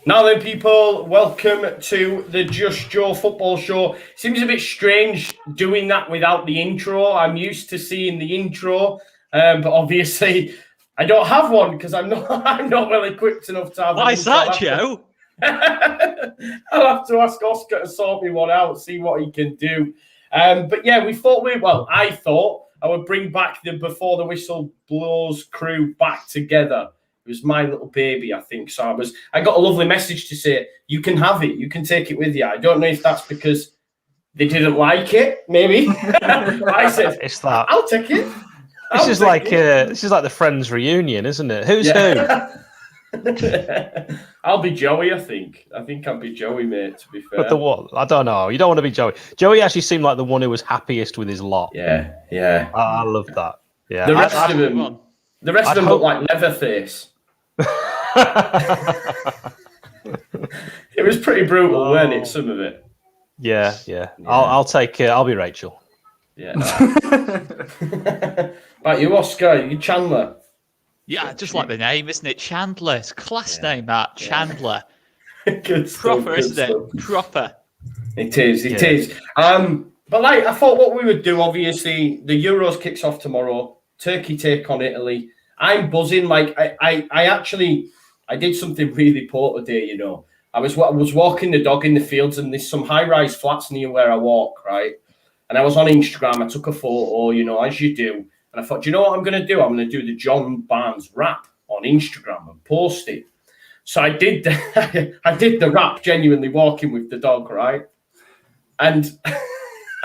Now then, people, welcome to the Just Joe Football Show. Seems a bit strange doing that without the intro. I'm used to seeing the intro, but obviously I don't have one because I'm not well equipped enough to have. Why is that, Joe? I'll have to ask Oscar to sort me one out, see what he can do. But yeah, I thought I would bring back the Before the Whistle Blows crew back together. It was my little baby, I think. So I got a lovely message to say, you can have it. You can take it with you. I don't know if that's because they didn't like it, maybe. I said, it's that. I'll take it. This is like the Friends reunion, isn't it? Who's who? I'll be Joey, I think. I think I'll be Joey, mate, to be fair. But the what? I don't know. You don't want to be Joey. Joey actually seemed like the one who was happiest with his lot. Yeah. I love that. Yeah. The rest of them look like Leatherface. It was pretty brutal, weren't it? Some of it. Yeah. I'll take. I'll be Rachel. Yeah. Right, you Oscar, you Chandler. Yeah, just like the name, isn't it? Chandler. It's a class name, that Chandler. Good stuff. Proper, isn't it? Proper. It is. But like I thought, what we would do, obviously, the Euros kicks off tomorrow. Turkey take on Italy. I'm buzzing. Like I did something really poor today. You know, I was walking the dog in the fields, and there's some high-rise flats near where I walk, right? And I was on Instagram. I took a photo, you know, as you do. And I thought, do you know what I'm going to do? I'm going to do the John Barnes rap on Instagram and post it. So I did the rap, genuinely walking with the dog, right? And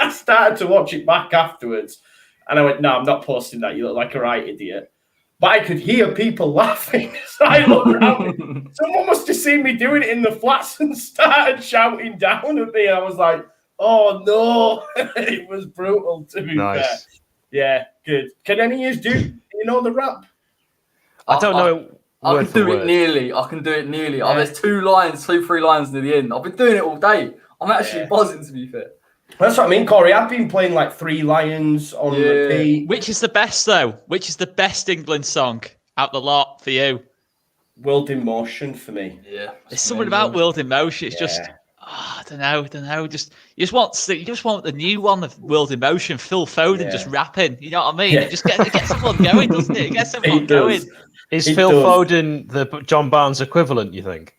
I started to watch it back afterwards. And I went, no, I'm not posting that. You look like a right idiot. But I could hear people laughing. So I looked around. Someone must have seen me doing it in the flats and started shouting down at me. I was like, oh, no. It was brutal, to be fair. Yeah, good. Can any of you know the rap? I don't know. I can do it nearly. Yeah. There's 3 lines near the end. I've been doing it all day. I'm actually buzzing, to be fair. That's what I mean, Corey. I've been playing like 3 Lions on repeat. Which is the best, though? Which is the best England song out the lot for you? World in Motion for me. Yeah. There's something about World in Motion. It's just... I don't know. You just want the new one of World in Motion, Phil Foden just rapping. You know what I mean? It just gets everyone going, doesn't it? It gets everyone going. Is Phil Foden the John Barnes equivalent, you think?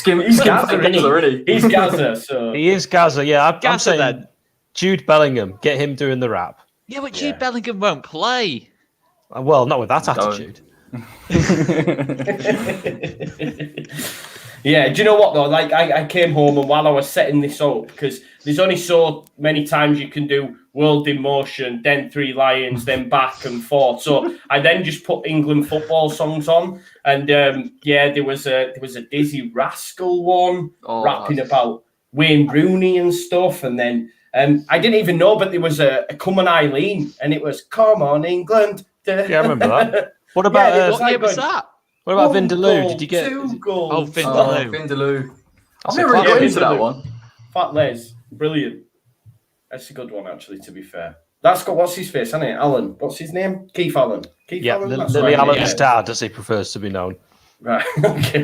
He's Gaza, isn't he? He's Gaza, so... He is Gaza, yeah. I'm saying then. Jude Bellingham, get him doing the rap. Yeah, but Jude Bellingham won't play. Well, not with that attitude. Yeah, do you know what though? Like I came home and while I was setting this up, because there's only so many times you can do World in Motion, then 3 Lions, then back and forth. So I then just put England football songs on, and there was a Dizzy Rascal one rapping about Wayne Rooney and stuff, and then I didn't even know, but there was a Come on Eileen, and it was Come on England. Yeah, I remember that. What about what year was that? What about Vindaloo? Did you get 2 goals? Oh, Vindaloo. Vindaloo. I've never really got into that one. Fat Les, brilliant. That's a good one, actually, to be fair. That's got, what's his face, hasn't it? Alan. What's his name? Keith Allen. Allen? Lily Allen's dad, as he prefers to be known. Right, okay.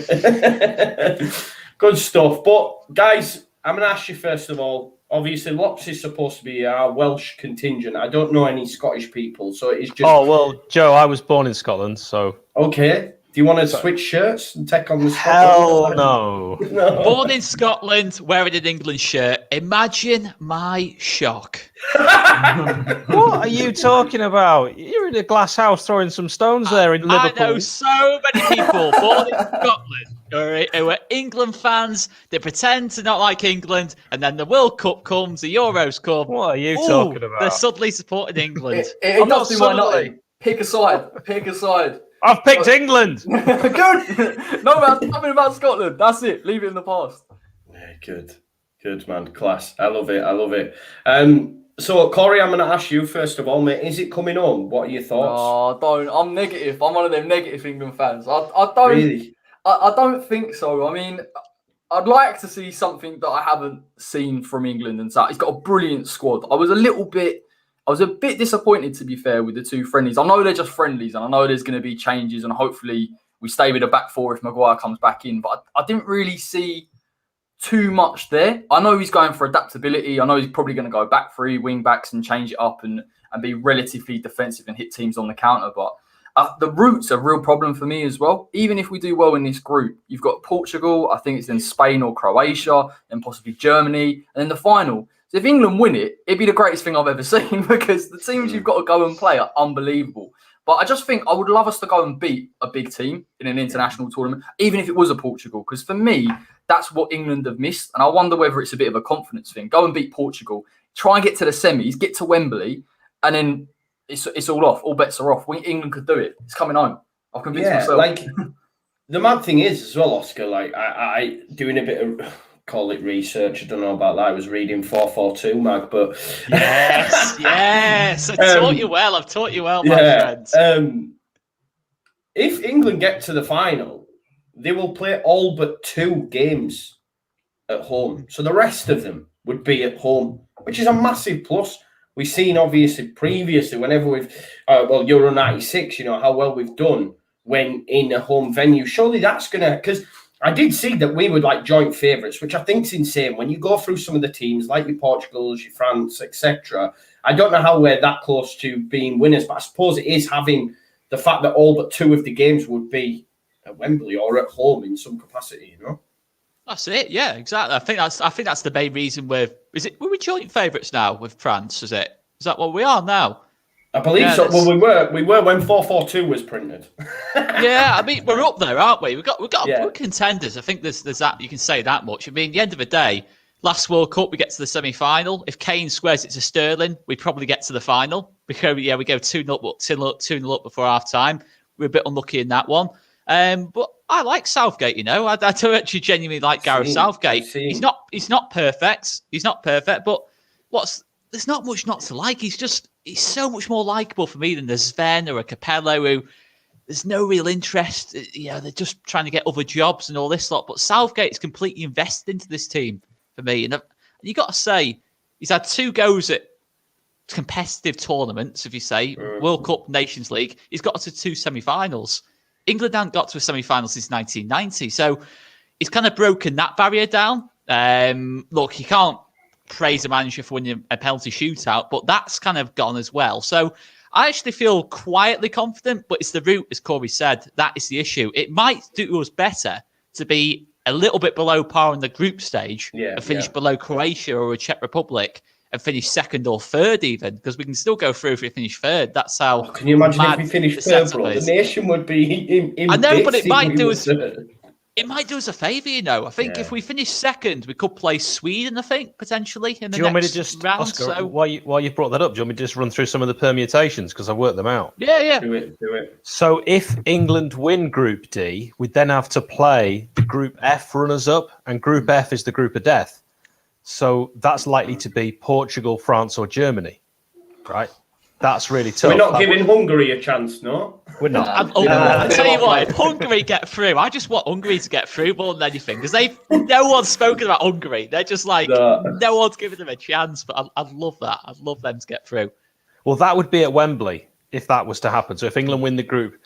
Good stuff. But, guys, I'm going to ask you first of all, obviously, Lops is supposed to be our Welsh contingent. I don't know any Scottish people, so it's just... Oh, well, Joe, I was born in Scotland, so... Okay. Do you want to switch shirts and take on the Scotland? Hell no. Born in Scotland, wearing an England shirt. Imagine my shock. What are you talking about? You're in a glass house throwing some stones there in Liverpool. I know so many people born in Scotland who are England fans. They pretend to not like England, and then the World Cup comes, the Euros come. What are you talking about? They're suddenly supporting England. I'm not suddenly. Pick a side. I've picked England. Good. Nothing about Scotland. That's it. Leave it in the past. Yeah, good man. Class. I love it. So, Corey, I'm going to ask you first of all, mate. Is it coming home? What are your thoughts? Oh, don't. I'm negative. I'm one of them negative England fans. I don't. Really? I don't think so. I mean, I'd like to see something that I haven't seen from England and so. He's got a brilliant squad. I was a bit disappointed, to be fair, with the 2 friendlies. I know they're just friendlies, and I know there's going to be changes, and hopefully We stay with a back four if Maguire comes back in. But I didn't really see too much there. I know he's going for adaptability. I know he's probably going to go back three wing backs and change it up and be relatively defensive and hit teams on the counter. But the root's a real problem for me as well. Even if we do well in this group, you've got Portugal, I think it's in Spain or Croatia, and possibly Germany, and then the final. So if England win it, it'd be the greatest thing I've ever seen because the teams you've got to go and play are unbelievable. But I just think I would love us to go and beat a big team in an international tournament, even if it was a Portugal. Because for me, that's what England have missed. And I wonder whether it's a bit of a confidence thing. Go and beat Portugal, try and get to the semis, get to Wembley, and then it's all off. All bets are off. England could do it. It's coming home. I've convinced myself. Like, the mad thing is as well, Oscar, like I doing a bit of... call it research. I don't know about that. I was reading 442 mag, but yes, I taught you well. I've taught you well, my friends. If England get to the final, they will play all but 2 games at home. So the rest of them would be at home, which is a massive plus. We've seen obviously previously whenever we've Euro 96, how well we've done when in a home venue. Surely that's gonna, because I did see that we were like joint favourites, which I think is insane. When you go through some of the teams, like your Portugals, your France, etc., I don't know how we're that close to being winners, but I suppose it is having the fact that all but 2 of the games would be at Wembley or at home in some capacity, That's it. Yeah, exactly. I think that's the main reason were we joint favourites now with France? Is that what we are now? I believe so. Well, we were when 442 was printed. Yeah, I mean, we're up there, aren't we? We're contenders. I think there's that, you can say that much. I mean, at the end of the day, last World Cup, we get to the semi-final. If Kane squares it to Sterling, we probably get to the final. Because, we go 2-0 up before half-time. We're a bit unlucky in that one. But I like Southgate, I do actually genuinely like Gareth Southgate. He's not perfect. He's not perfect, but there's not much not to like. He's so much more likable for me than the Sven or a Capello who there's no real interest. They're just trying to get other jobs and all this lot. But Southgate's completely invested into this team for me. And you got to say, he's had 2 goes at competitive tournaments, if you say, World Cup, Nations League. He's got to 2 semi-finals. England haven't got to a semi-final since 1990. So he's kind of broken that barrier down. Look, you can't praise a manager for winning a penalty shootout, but that's kind of gone as well. So I actually feel quietly confident, but it's the route, as Corey said, that is the issue. It might do us better to be a little bit below par in the group stage and finish below Croatia or a Czech Republic and finish 2nd or 3rd even, because we can still go through if we finish 3rd. That's how. Can you imagine if we finish 3rd, bro? The nation would be in I know, but it might do us. It might do us a favour, I think if we finish 2nd, we could play Sweden, I think, potentially, in the next round. Do you want me to just, Oscar, while you brought that up, do you want me to just run through some of the permutations? Because I've worked them out. Yeah. Do it. So if England win Group D, we'd then have to play the Group F runners-up, and Group F is the group of death. So that's likely to be Portugal, France, or Germany, right? That's really tough. We're not giving Hungary a chance, no? We're not. I'll tell you what, if Hungary get through, I just want Hungary to get through more than anything, because no one's spoken about Hungary. They're just like, no one's giving them a chance, but I'd love that. I'd love them to get through. Well, that would be at Wembley if that was to happen. So if England win the group,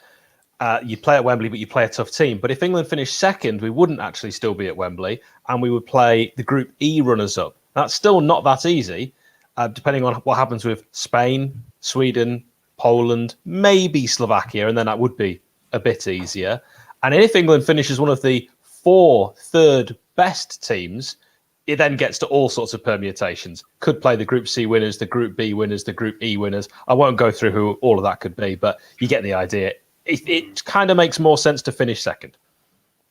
you play at Wembley, but you play a tough team. But if England finished 2nd, we wouldn't actually still be at Wembley, and we would play the Group E runners-up. That's still not that easy, depending on what happens with Spain, Sweden, Poland, maybe Slovakia, and then that would be a bit easier. And if England finishes one of the 4 third best teams, it then gets to all sorts of permutations. Could play the Group C winners, the Group B winners, the Group E winners. I won't go through who all of that could be, but you get the idea. It kind of makes more sense to finish 2nd.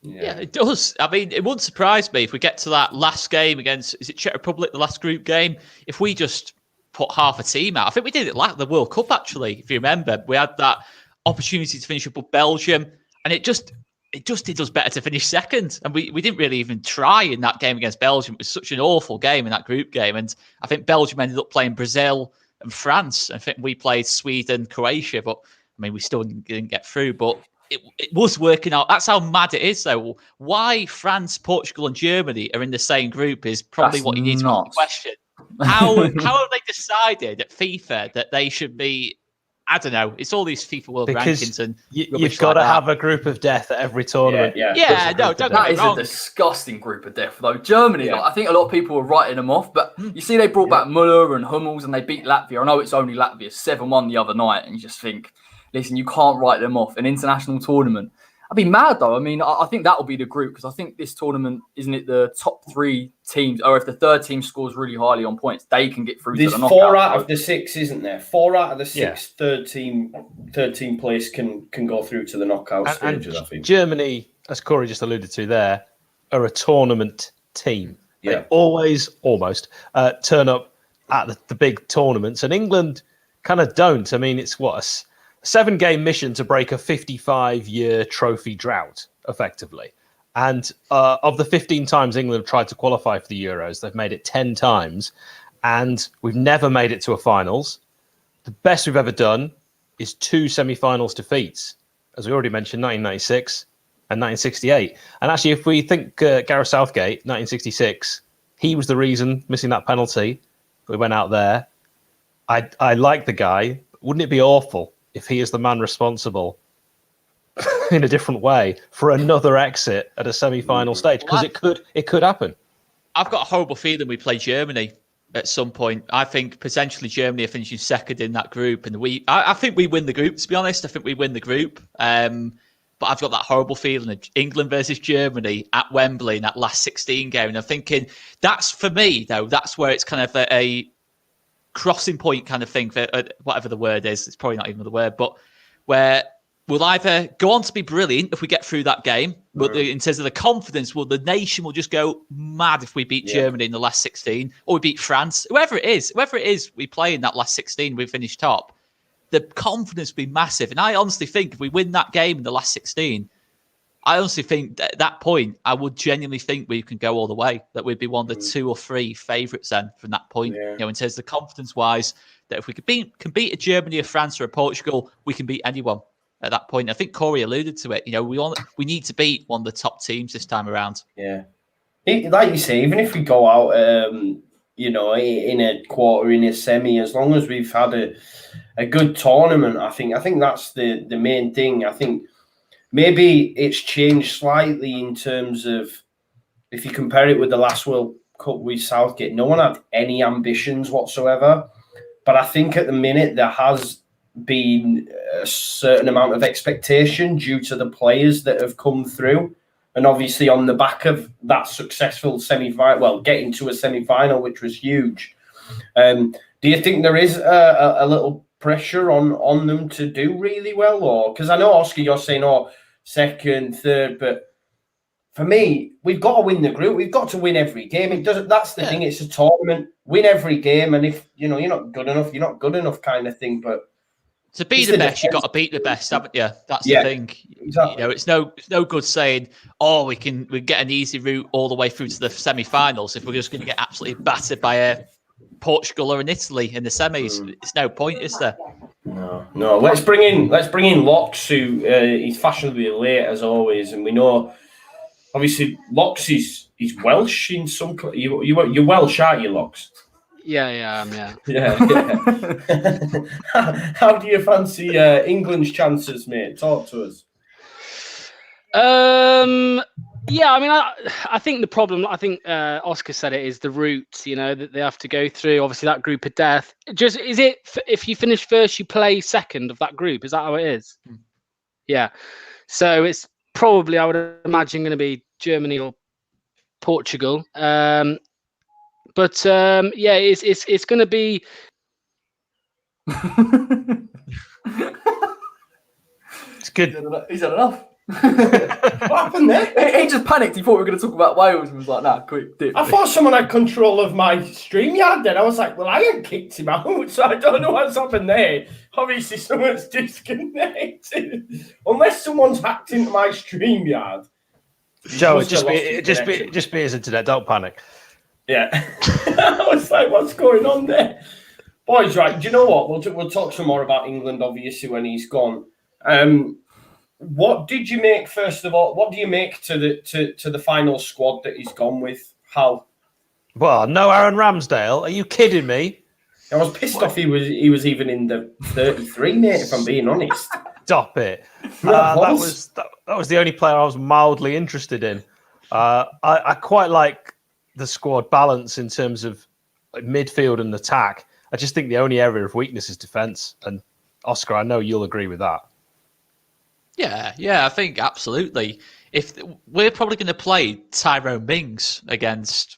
Yeah, it does. I mean, it wouldn't surprise me if we get to that last game against, is it Czech Republic, the last group game? If we just put half a team out. I think we did it like the World Cup, actually, if you remember. We had that opportunity to finish up with Belgium, and it did us better to finish 2nd. And we didn't really even try in that game against Belgium. It was such an awful game in that group game. And I think Belgium ended up playing Brazil and France. I think we played Sweden, Croatia, but I mean, we still didn't get through. But it was working out. That's how mad it is, though. Why France, Portugal, and Germany are in the same group is probably what you need to question. How have they decided at FIFA that they should be I don't know. It's all these FIFA World Rankings and you've got to have a group of death at every tournament. Yeah, no, don't that get is me wrong. a disgusting group of death, though. Germany, like, I think a lot of people were writing them off, but you see they brought back Müller and Hummels and they beat Latvia. I know it's only Latvia, 7-1 the other night, and you just think, listen, you can't write them off. An international tournament. I'd be mad, though. I mean, I think that will be the group, because I think this tournament, isn't it the top 3 teams, or if the third team scores really highly on points, they can get through to the knockout. There's 4 out of the 6, isn't there? 4 out of the 6 third team place can go through to the knockout stages, I think. Germany, as Corey just alluded to there, are a tournament team. They always, almost, turn up at the big tournaments, and England kind of don't. I mean, it's what, a 7-game mission to break a 55-year trophy drought, effectively. And of the 15 times England have tried to qualify for the Euros, they've made it 10 times, and we've never made it to a finals. The best we've ever done is 2 semi-finals defeats, as we already mentioned, 1996 and 1968. And actually, if we think Gareth Southgate, 1966, he was the reason, missing that penalty, we went out there. I like the guy. Wouldn't it be awful if he is the man responsible in a different way for another exit at a semi-final stage? Because it could happen. I've got a horrible feeling we play Germany at some point. I think potentially Germany are finishing second in that group, and I think we win the group. To be honest, I think we win the group. But I've got that horrible feeling of England versus Germany at Wembley in that last 16 game, and I'm thinking that's, for me though, that's where it's kind of a crossing point kind of thing, for whatever the word is. It's probably not even the word, but where we'll either go on to be brilliant if we get through that game, but in terms of the confidence, the nation will just go mad if we beat Germany in the last 16, or we beat France, whoever it is we play in that last 16, we finish top. The confidence will be massive. And I honestly think if we win that game in the last 16, I honestly think at that point, I would genuinely think we can go all the way, that we'd be one of the 2 or 3 favourites then from that point. You know, in terms of the confidence-wise, that if we can beat a Germany, a France, or a Portugal, we can beat anyone at that point. I think Corey alluded to it. You know, we need to beat one of the top teams this time around. Yeah. Like you say, even if we go out, you know, in a quarter, in a semi, as long as we've had a good tournament, I think that's the main thing. I think maybe it's changed slightly in terms of, if you compare it with the last World Cup with Southgate, no one had any ambitions whatsoever. But I think at the minute there has been a certain amount of expectation due to the players that have come through. And obviously on the back of that successful semi-final, well, getting to a semi-final, which was huge. Do you think there is a little pressure on them to do really well? Or, because I know, Oscar, you're saying, second, third, but for me, we've got to win the group. We've got to win every game. It doesn't. That's the thing. It's a tournament. Win every game, and if you're not good enough, you're not good enough, kind of thing. But to be the best, you've got to beat the best, haven't you? That's the thing. Exactly. You know, it's no good saying, we get an easy route all the way through to the semi-finals if we're just going to get absolutely battered by a Portugal or an Italy in the semis. It's no point, is there? No. Let's bring in Locks, who he's fashionably late as always, and we know obviously Locks he's Welsh in some. You're Welsh, aren't you, Locks? Yeah. How do you fancy England's chances, mate? Talk to us. Yeah, I mean, I think the problem, Oscar said it, is the route, you know, that they have to go through. Obviously, that group of death. Just, is it, if you finish first, you play second of that group? Is that how it is? Yeah. So it's probably, I would imagine, going to be Germany or Portugal. But it's going to be. It's good. He's had enough. What happened there? He just panicked. He thought we were going to talk about Wales and was like, nah, quick dip. I thought someone had control of my StreamYard then. I was like, well, I ain't kicked him out, so I don't know what's happened there. Obviously, someone's disconnected. Unless someone's hacked into my StreamYard. Joe, just be his internet. Don't panic. Yeah. I was like, what's going on there? Boys, right, do you know what? We'll talk some more about England, obviously, when he's gone. What did you make, first of all? What do you make to the final squad that he's gone with? How? Well, no Aaron Ramsdale. Are you kidding me? I was pissed off he was even in the 33, mate, if I'm being honest. Stop it. That was the only player I was mildly interested in. I quite like the squad balance in terms of midfield and attack. I just think the only area of weakness is defence. And Oscar, I know you'll agree with that. Yeah, I think absolutely. If we're probably going to play Tyrone Mings against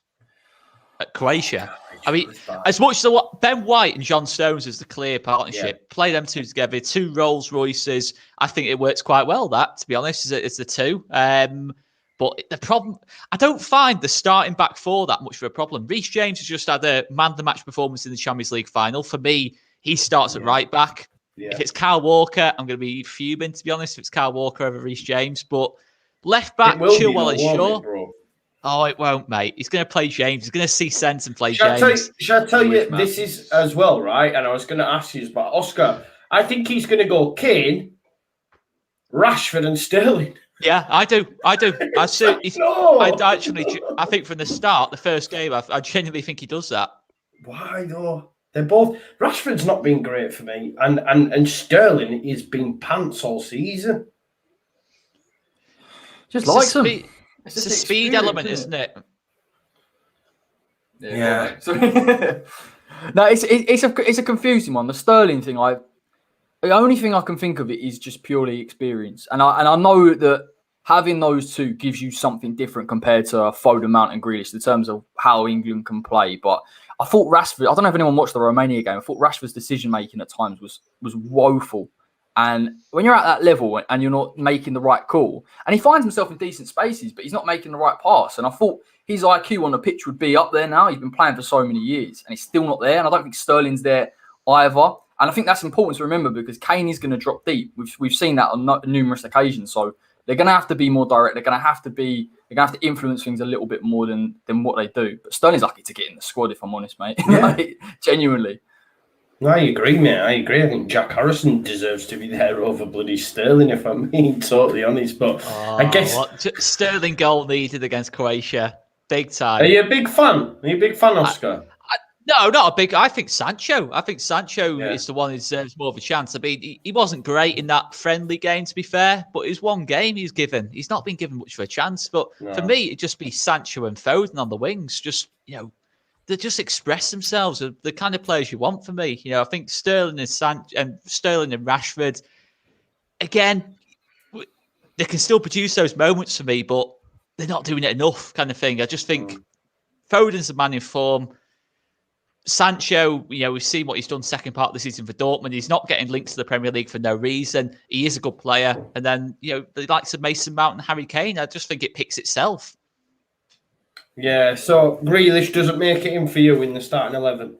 Croatia. I mean, as much as Ben White and John Stones is the clear partnership, play them two together, two Rolls Royces. I think it works quite well. That, to be honest, is the two. But the problem, I don't find the starting back four that much of a problem. Reece James has just had a man-of-the-match performance in the Champions League final. For me, he starts at right back. Yeah. If it's Kyle Walker, I'm going to be fuming, to be honest, if it's Kyle Walker over Reece James. But left back, Chilwell and Shaw. Oh, it won't, mate. He's going to play James. He's going to see sense and play James. Shall I tell you, this is as well, right? And I was going to ask you about Oscar. I think he's going to go Kane, Rashford and Sterling. Yeah, I do. I think from the start, the first game, I genuinely think he does that. Why though? They're both. Rashford's not been great for me, and Sterling has been pants all season. Just like him. It's a speed element, isn't it? Yeah. No, it's a confusing one. The Sterling thing, the only thing I can think of it is just purely experience, and I know that having those two gives you something different compared to Foden, Mount, and Grealish in terms of how England can play. But I thought Rashford. I don't know if anyone watched the Romania game. I thought Rashford's decision making at times was woeful. And when you're at that level and you're not making the right call, and he finds himself in decent spaces, but he's not making the right pass. And I thought his IQ on the pitch would be up there now. He's been playing for so many years and he's still not there. And I don't think Sterling's there either. And I think that's important to remember because Kane is going to drop deep. We've seen that on numerous occasions. So they're going to have to be more direct. They're going to have to influence things a little bit more than what they do. But Sterling's lucky to get in the squad, if I'm honest, mate. Yeah. Genuinely. No, I agree, mate. I agree. I think Jack Harrison deserves to be there over bloody Sterling, if I'm being totally honest. But I guess Sterling goal needed against Croatia, big time. Are you a big fan? Oscar? No, not a big. I think Sancho. Is the one who deserves more of a chance. I mean, he wasn't great in that friendly game, to be fair, but it was one game he was given. He's not been given much of a chance. But for me, it'd just be Sancho and Foden on the wings. Just they just express themselves. The kind of players you want for me. I think Sterling and Rashford, again, they can still produce those moments for me, but they're not doing it enough, kind of thing. I just think Foden's the man in form. Sancho, we've seen what he's done second part of the season for Dortmund. He's not getting linked to the Premier League for no reason. He is a good player. And then, the likes of Mason Mount and Harry Kane, I just think it picks itself. Yeah, so Grealish doesn't make it in for you in the starting 11.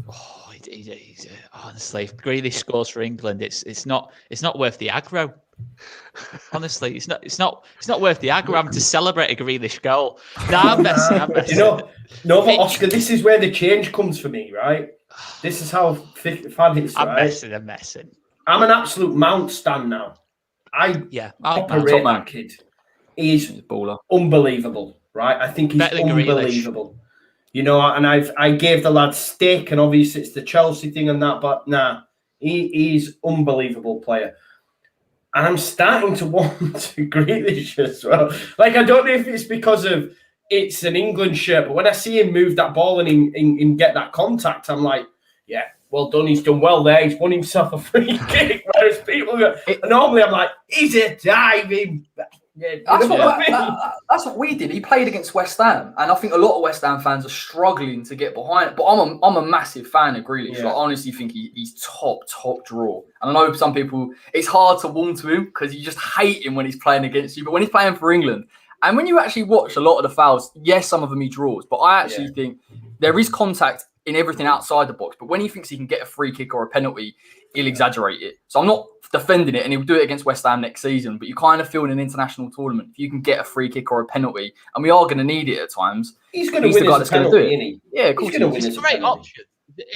Oh, he's honestly, if Grealish scores for England, it's not worth the aggro. Honestly, it's not worth the aggro having to celebrate a Grealish goal. No, I'm messing. But Oscar, this is where the change comes for me, right? This is how fan it's. I'm messing. I'm an absolute Mount stan now. I operate that kid. He's unbelievable, right? I think he's unbelievable. And I gave the lad steak, and obviously it's the Chelsea thing and that, but he's unbelievable player. And I'm starting to want Grealish as well. I don't know if it's because of it's an England shirt, but when I see him move that ball and get that contact, I'm like, yeah, well done. He's done well there. He's won himself a free kick. Whereas people normally I'm like, he's a diving. Yeah, that's what we did. He played against West Ham, and I think a lot of West Ham fans are struggling to get behind it. But I'm a massive fan of Grealish. I honestly think he's top draw. And I know some people, it's hard to warm to him because you just hate him when he's playing against you. But when he's playing for England, and when you actually watch a lot of the fouls, yes, some of them he draws, but I actually think there is contact in everything outside the box. But when he thinks he can get a free kick or a penalty, he'll exaggerate it. So I'm not defending it, and he'll do it against West Ham next season. But you kind of feel in an international tournament, if you can get a free kick or a penalty, and we are going to need it at times, he's going to win as a penalty, isn't he? Yeah, of course. It's a great option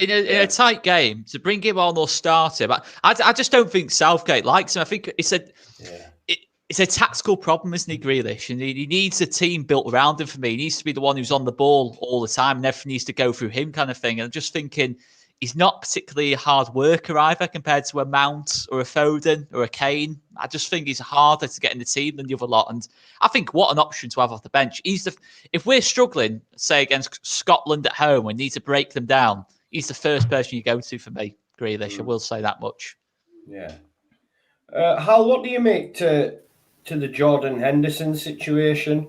in a tight game to bring him on or start him. I just don't think Southgate likes him. I think it's a tactical problem, isn't he, Grealish? And he needs a team built around him for me. He needs to be the one who's on the ball all the time, and everything needs to go through him, kind of thing. And I'm just thinking, he's not particularly a hard worker either compared to a Mount or a Foden or a Kane. I just think he's harder to get in the team than the other lot. And I think what an option to have off the bench. If we're struggling, say, against Scotland at home, we need to break them down, he's the first person you go to for me, Grealish. I will say that much. Yeah. Hal, what do you make to the Jordan Henderson situation?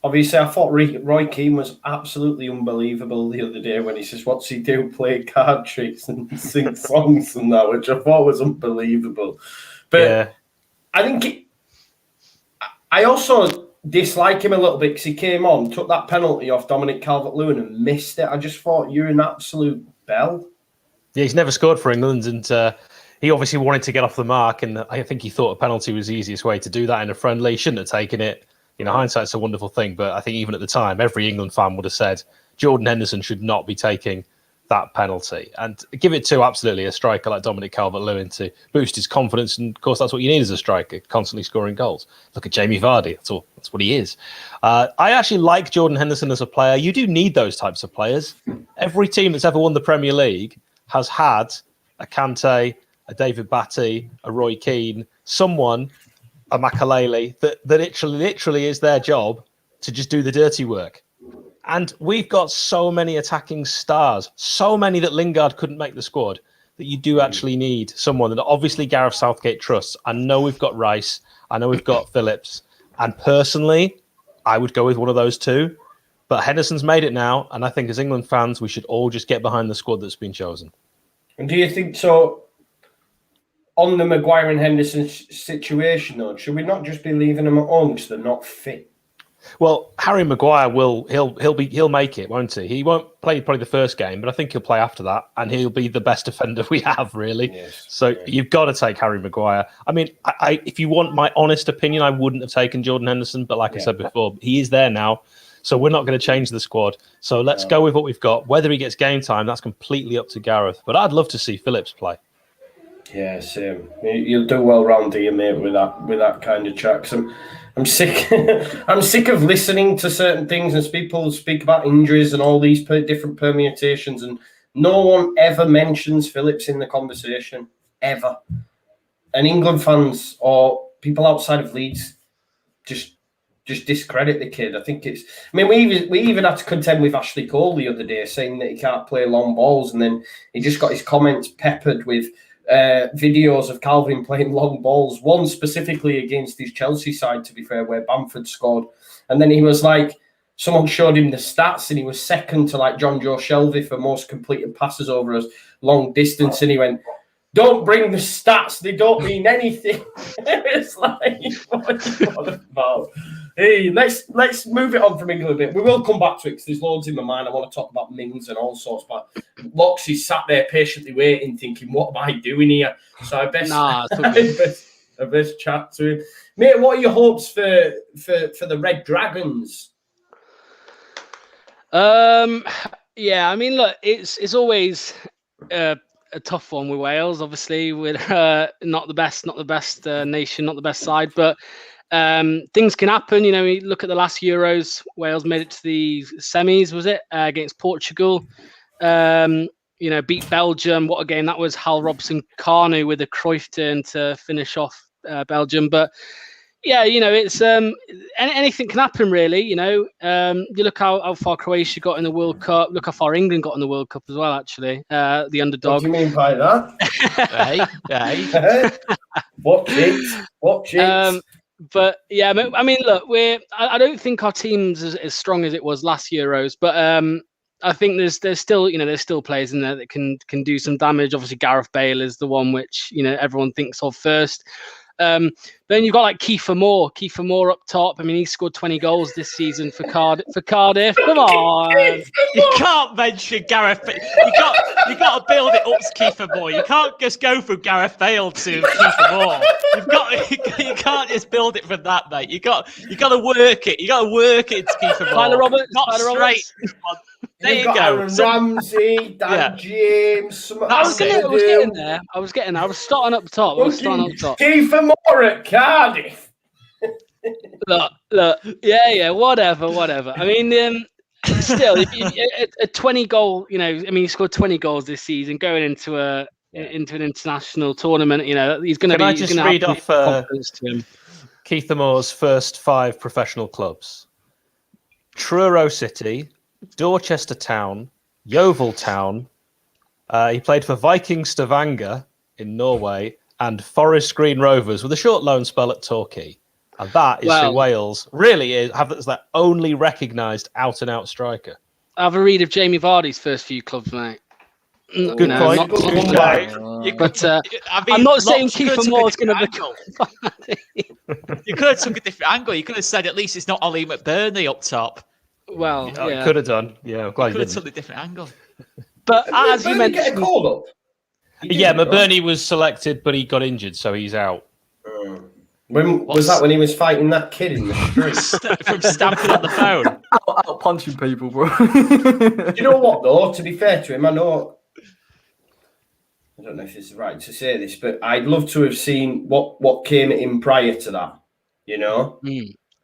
Obviously, I thought Roy Keane was absolutely unbelievable the other day when he says, "What's he do? Play card tricks and sing songs and that," which I thought was unbelievable. But I think I also dislike him a little bit because he came on, took that penalty off Dominic Calvert-Lewin and missed it. I just thought, you're an absolute bell. Yeah, he's never scored for England, and he obviously wanted to get off the mark, and I think he thought a penalty was the easiest way to do that in a friendly. He shouldn't have taken it. Hindsight's a wonderful thing, but I think even at the time, every England fan would have said Jordan Henderson should not be taking that penalty. And give it to absolutely a striker like Dominic Calvert-Lewin to boost his confidence. And of course, that's what you need as a striker, constantly scoring goals. Look at Jamie Vardy. That's what he is. I actually like Jordan Henderson as a player. You do need those types of players. Every team that's ever won the Premier League has had a Kante, a David Batty, a Roy Keane, someone, a Makalele, that literally is their job to just do the dirty work. And we've got so many attacking stars, so many that Lingard couldn't make the squad, that you do actually need someone that obviously Gareth Southgate trusts. I know we've got Rice, I know we've got Phillips, and personally, I would go with one of those two. But Henderson's made it now, and I think as England fans, we should all just get behind the squad that's been chosen. And do you think so? On the Maguire and Henderson situation, though, should we not just be leaving them at home because they're not fit? Well, Harry Maguire he'll make it, won't he? He won't play probably the first game, but I think he'll play after that, and he'll be the best defender we have, really. Yes, so you've got to take Harry Maguire. I mean, if you want my honest opinion, I wouldn't have taken Jordan Henderson, but like I said before, he is there now, so we're not going to change the squad. So let's go with what we've got. Whether he gets game time, that's completely up to Gareth. But I'd love to see Phillips play. Yeah, same. You'll do well round here, mate, with that kind of chat. 'Cause I'm sick. I'm sick of listening to certain things and people speak about injuries and all these different permutations, and no one ever mentions Phillips in the conversation ever. And England fans or people outside of Leeds just discredit the kid. I think it's. I mean, we even had to contend with Ashley Cole the other day, saying that he can't play long balls, and then he just got his comments peppered with videos of Calvin playing long balls, one specifically against his Chelsea side, to be fair, where Bamford scored. And then he was like, someone showed him the stats and he was second to like John Joe Shelby for most completed passes over a long distance. And he went, "Don't bring the stats, they don't mean anything." It's like, what are you on about? Hey, let's move it on from England a bit. We will come back to it because there's loads in my mind. I want to talk about Mings and all sorts, but Loxy's sat there patiently waiting, thinking, what am I doing here? So I best chat to him. Mate, what are your hopes for the Red Dragons? Yeah, I mean, look, it's always a tough one with Wales. Obviously, we're not the best nation, not the best side, but things can happen. You know, we look at the last Euros, Wales made it to the semis, was it, against Portugal? Beat Belgium. What a game that was. Hal Robson-Kanu with a Cruyff turn to finish off Belgium. But yeah, it's anything can happen, really. You look how far Croatia got in the World Cup. Look how far England got in the World Cup as well, actually. The underdog. What do you mean by that? Hey. Watch it. But yeah, I mean, look, I don't think our team's as strong as it was last Euros, but I think there's still players in there that can do some damage. Obviously, Gareth Bale is the one which everyone thinks of first. Then you've got like Kiefer Moore up top. I mean, he scored 20 goals this season for Cardiff. Come on, you can't mention Gareth. You got to build it up to Kiefer Moore. You can't just go from Gareth Bale to Kiefer Moore. You can't just build it from that, mate. You got to work it. You got to work it to Kiefer Moore. Tyler Roberts, not Tyler straight. Roberts. There you got go. Aaron Ramsey, Dan James. I was getting there. I was starting up top. Kiefer Moore at Cardiff. Look. Yeah, whatever. I mean, still, a 20 goal, you know, I mean, he scored 20 goals this season going into into an international tournament. You know, he's going to be. Can I just read off confidence to him. Keith Moore's first 5 professional clubs: Truro City, Dorchester Town, Yeovil Town. He played for Viking Stavanger in Norway and Forest Green Rovers with a short loan spell at Torquay. And that is who Wales really is, as their only recognised out-and-out striker. Have a read of Jamie Vardy's first few clubs, mate. Good point. But I'm not saying Keith Moore's going to become. You could have took a different angle. You could have said at least it's not Ollie McBurney up top. Well, yeah. Could have done. Yeah, I'm glad you could have didn't. took a different angle. But as you mentioned, get a call up. Yeah, McBurney was selected, but he got injured, so he's out. When was that? When he was fighting that kid in the street from stamping on the phone, out punching people, bro. You know what though? To be fair to him, I don't know if it's right to say this, but I'd love to have seen what came at him prior to that. You know,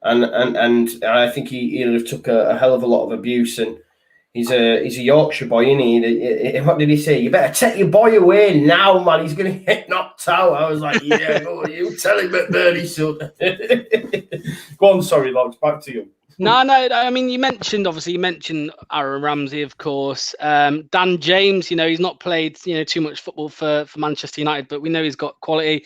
and I think he took a hell of a lot of abuse, and he's a Yorkshire boy, isn't he? What did he say? You better take your boy away now, man. He's going to get knocked out. I was like, yeah, go on, you tell him McBurney, son. Go on, sorry, Logs, back to you. No. I mean, you mentioned Aaron Ramsey, of course. Dan James, you know, he's not played, you know, too much football for Manchester United, but we know he's got quality.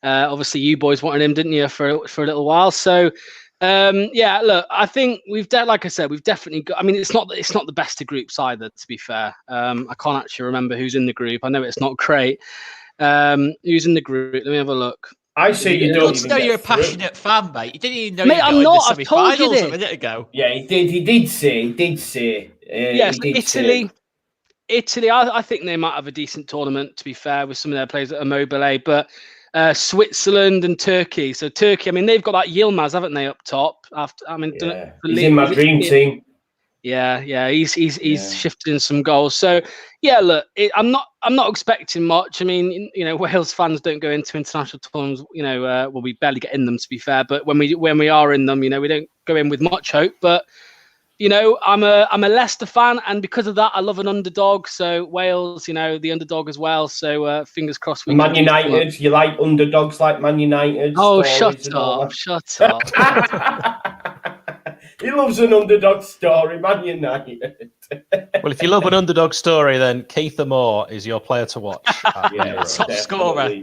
Obviously, you boys wanted him, didn't you, for a little while? So, yeah, look, I think we've definitely got. I mean, it's not the best of groups either, to be fair. I can't actually remember who's in the group. I know it's not great. Who's in the group? Let me have a look. I say you don't even know you're a passionate fan, mate. You didn't even know you got in the semi-finals a minute ago. Yeah, he did say. Yes, Italy. I think they might have a decent tournament, to be fair, with some of their players at Immobile, but Switzerland and Turkey. So Turkey, I mean, they've got that Yilmaz, haven't they, up top? He's in my dream team. Yeah, he's shifted in some goals. So yeah, look, I'm not expecting much. I mean, you know, Wales fans don't go into international tournaments. You know, well, we barely get in them, to be fair. But when we are in them, you know, we don't go in with much hope. But you know, I'm a Leicester fan, and because of that, I love an underdog. So Wales, you know, the underdog as well. So fingers crossed. Man United, you like underdogs like Man United? Oh, shut up! He loves an underdog story, Man United. Well, if you love an underdog story, then Keith Moore is your player to watch. Top scorer.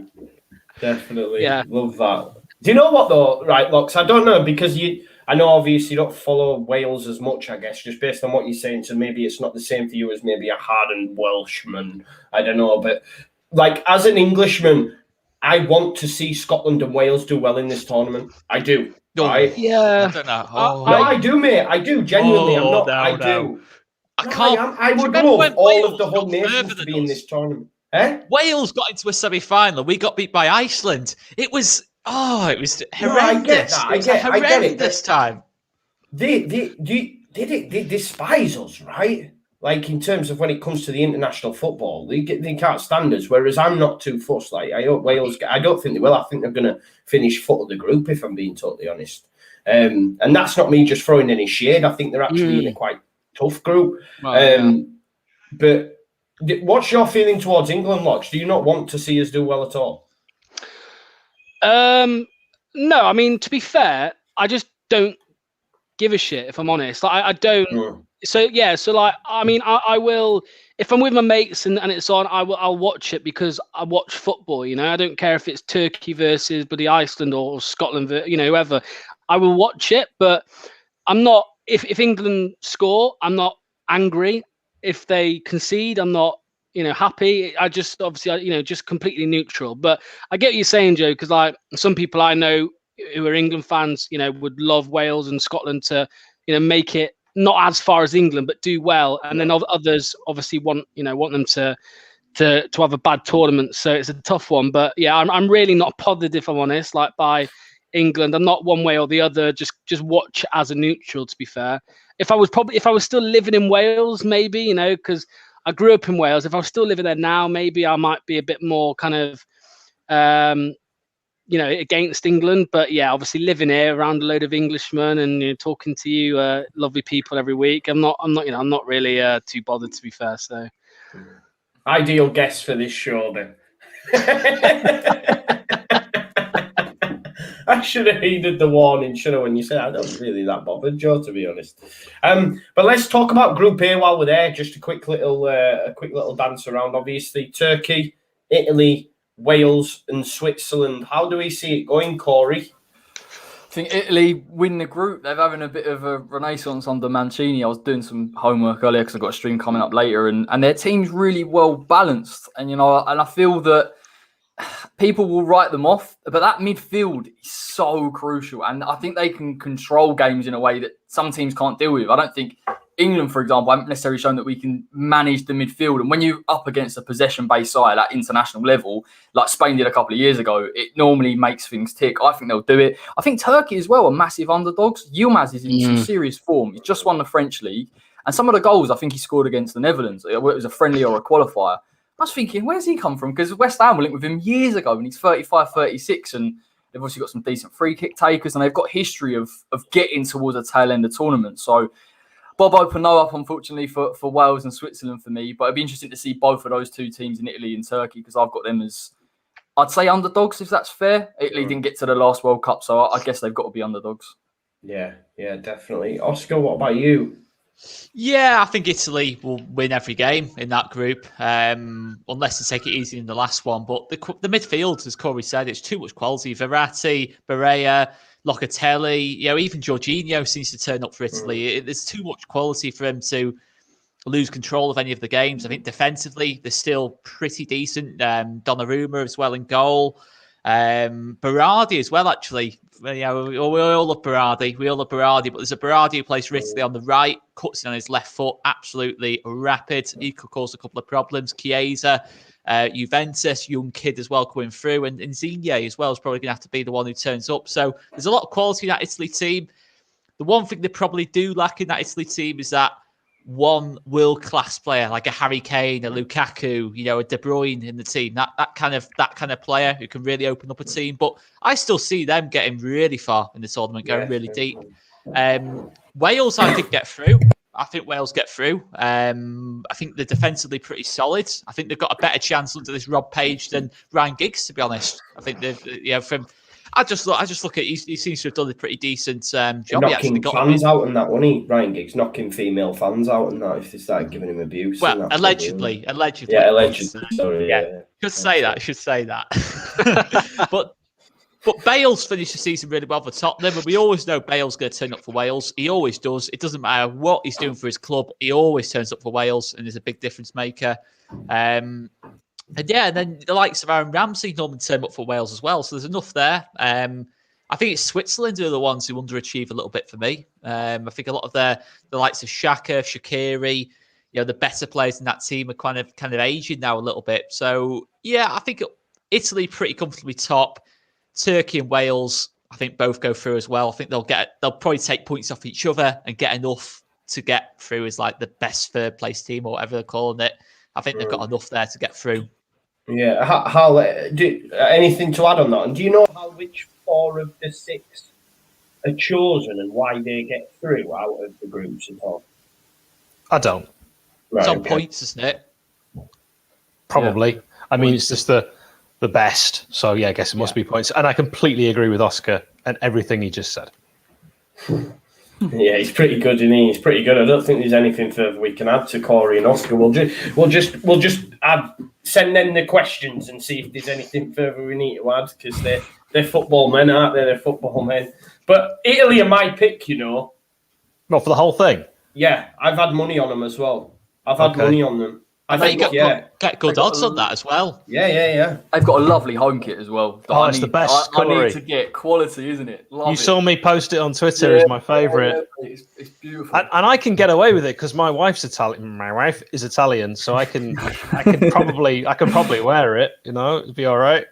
Definitely. Yeah. Love that. Do you know what, though? Right, Locks, I don't know, because I know obviously you don't follow Wales as much, I guess, just based on what you're saying. So maybe it's not the same for you as maybe a hardened Welshman. I don't know. But like, as an Englishman, I want to see Scotland and Wales do well in this tournament. I do. Right? Yeah. I don't know. I do, mate. I do. Genuinely. I'm not. I do. I can't. I would love all of the whole nations to be in this tournament. Wales got into a semi-final. We got beat by Iceland. It was horrendous. I get that. I get it. This time. They despise us, right? Like, in terms of when it comes to the international football, they can't stand us. Whereas I'm not too fussed. Like, I hope Wales. I don't think they will. I think they're going to finish foot of the group, if I'm being totally honest. And that's not me just throwing any shade. I think they're actually in a quite tough group. But what's your feeling towards England, Lodge? Do you not want to see us do well at all? No, I mean, to be fair, I just don't give a shit, if I'm honest. Like, I don't. So yeah, so like, I mean, I will, if I'm with my mates and it's on, I'll watch it because I watch football. You know, I don't care if it's Turkey versus bloody Iceland or Scotland, you know, whoever. I will watch it, but I'm not. If England score, I'm not angry. If they concede, I'm not, you know, happy. I just obviously, you know, just completely neutral. But I get what you're saying, Joe, because like some people I know who are England fans, you know, would love Wales and Scotland to, you know, make it not as far as England, but do well. And then others obviously want them to have a bad tournament. So it's a tough one. But yeah, I'm really not bothered, if I'm honest, like by England. I'm not one way or the other. Just watch as a neutral, to be fair. If I was still living in Wales, maybe, you know, because I grew up in Wales. If I was still living there now, maybe I might be a bit more kind of against England. But yeah, obviously living here around a load of Englishmen and talking to you, lovely people every week. I'm not really too bothered, to be fair. So ideal guest for this show then. I should have heeded the warning, should have, when you said I don't really that bothered, Joe, to be honest. But let's talk about Group A while we're there. Just a quick little dance around. Obviously, Turkey, Italy, Wales, and Switzerland. How do we see it going, Corey? I think Italy win the group. They're having a bit of a renaissance under Mancini. I was doing some homework earlier because I've got a stream coming up later, and their team's really well balanced. And I feel that people will write them off, but that midfield is so crucial, and I think they can control games in a way that some teams can't deal with. I don't think England, for example, haven't necessarily shown that we can manage the midfield. And when you're up against a possession-based side at international level, like Spain did a couple of years ago, it normally makes things tick. I think they'll do it. I think Turkey as well are massive underdogs. Yilmaz is in some serious form. He's just won the French league, and some of the goals I think he scored against the Netherlands, it was a friendly or a qualifier. I was thinking, where's he come from? Because West Ham were linked with him years ago, and he's 35, 36, and they've obviously got some decent free kick takers, and they've got history of getting towards a tail end of tournament. So Bob opened no up, unfortunately, for Wales and Switzerland for me, but it'd be interesting to see both of those two teams in Italy and Turkey, because I've got them as, I'd say, underdogs, if that's fair. Italy didn't get to the last World Cup, so I guess they've got to be underdogs. Yeah, definitely. Oscar, what about you? Yeah, I think Italy will win every game in that group, unless they take it easy in the last one. But the midfield, as Corey said, it's too much quality. Verratti, Barella, Locatelli, even Jorginho seems to turn up for Italy. There's too much quality for him to lose control of any of the games. I think defensively, they're still pretty decent. Donnarumma as well in goal. Berardi as well, actually. We all love Berardi. But there's a Berardi who plays for Italy on the right, cuts in on his left foot, absolutely rapid. He could cause a couple of problems. Chiesa, Juventus, young kid as well coming through, and Insigne as well is probably going to have to be the one who turns up. So there's a lot of quality in that Italy team. The one thing they probably do lack in that Italy team is that one world-class player like a Harry Kane, a Lukaku, a De Bruyne in the team. That kind of player who can really open up a team. But I still see them getting really far in the tournament, going really deep. Wales, I think, get through. I think Wales get through. I think they're defensively pretty solid. I think they've got a better chance under this Rob Page than Ryan Giggs, to be honest. I think they've, I just look at he seems to have done a pretty decent job. Knocking fans out and that, wasn't he? Ryan Giggs knocking female fans out and that if they started giving him abuse. Well, allegedly. Yeah, allegedly. Sorry, yeah. Should say that. But Bale's finished the season really well for Tottenham, and we always know Bale's going to turn up for Wales. He always does. It doesn't matter what he's doing for his club. He always turns up for Wales and is a big difference maker. And then the likes of Aaron Ramsey normally turn up for Wales as well. So there's enough there. I think it's Switzerland who are the ones who underachieve a little bit for me. I think a lot of the likes of Xhaka, Shaqiri, the better players in that team are kind of aging now a little bit. So yeah, I think Italy pretty comfortably top. Turkey and Wales, I think both go through as well. I think they'll probably take points off each other and get enough to get through as like the best third place team or whatever they're calling it. I think they've got enough there to get through. Yeah. How anything to add on that? And do you know which 4 of the 6 are chosen and why they get through out of the groups at all? I don't. It's on points, isn't it? Probably. Yeah. I mean, it's just the best. So yeah, I guess it must be points. And I completely agree with Oscar and everything he just said. Yeah, he's pretty good, isn't he? He's pretty good. I don't think there's anything further we can add to Corey and Oscar. We'll just send them the questions and see if there's anything further we need to add, because they're football men, aren't they? They're football men. But Italy are my pick, Not for the whole thing. Yeah, I've had money on them as well. I've had money on them. I think get good odds on that as well. Yeah. They've got a lovely home kit as well. It's the best. I need to get quality, isn't it? You saw me post it on Twitter as my favourite. It's beautiful. And I can get away with it because my wife's Italian. My wife is Italian, so I can probably wear it. It'd be all right.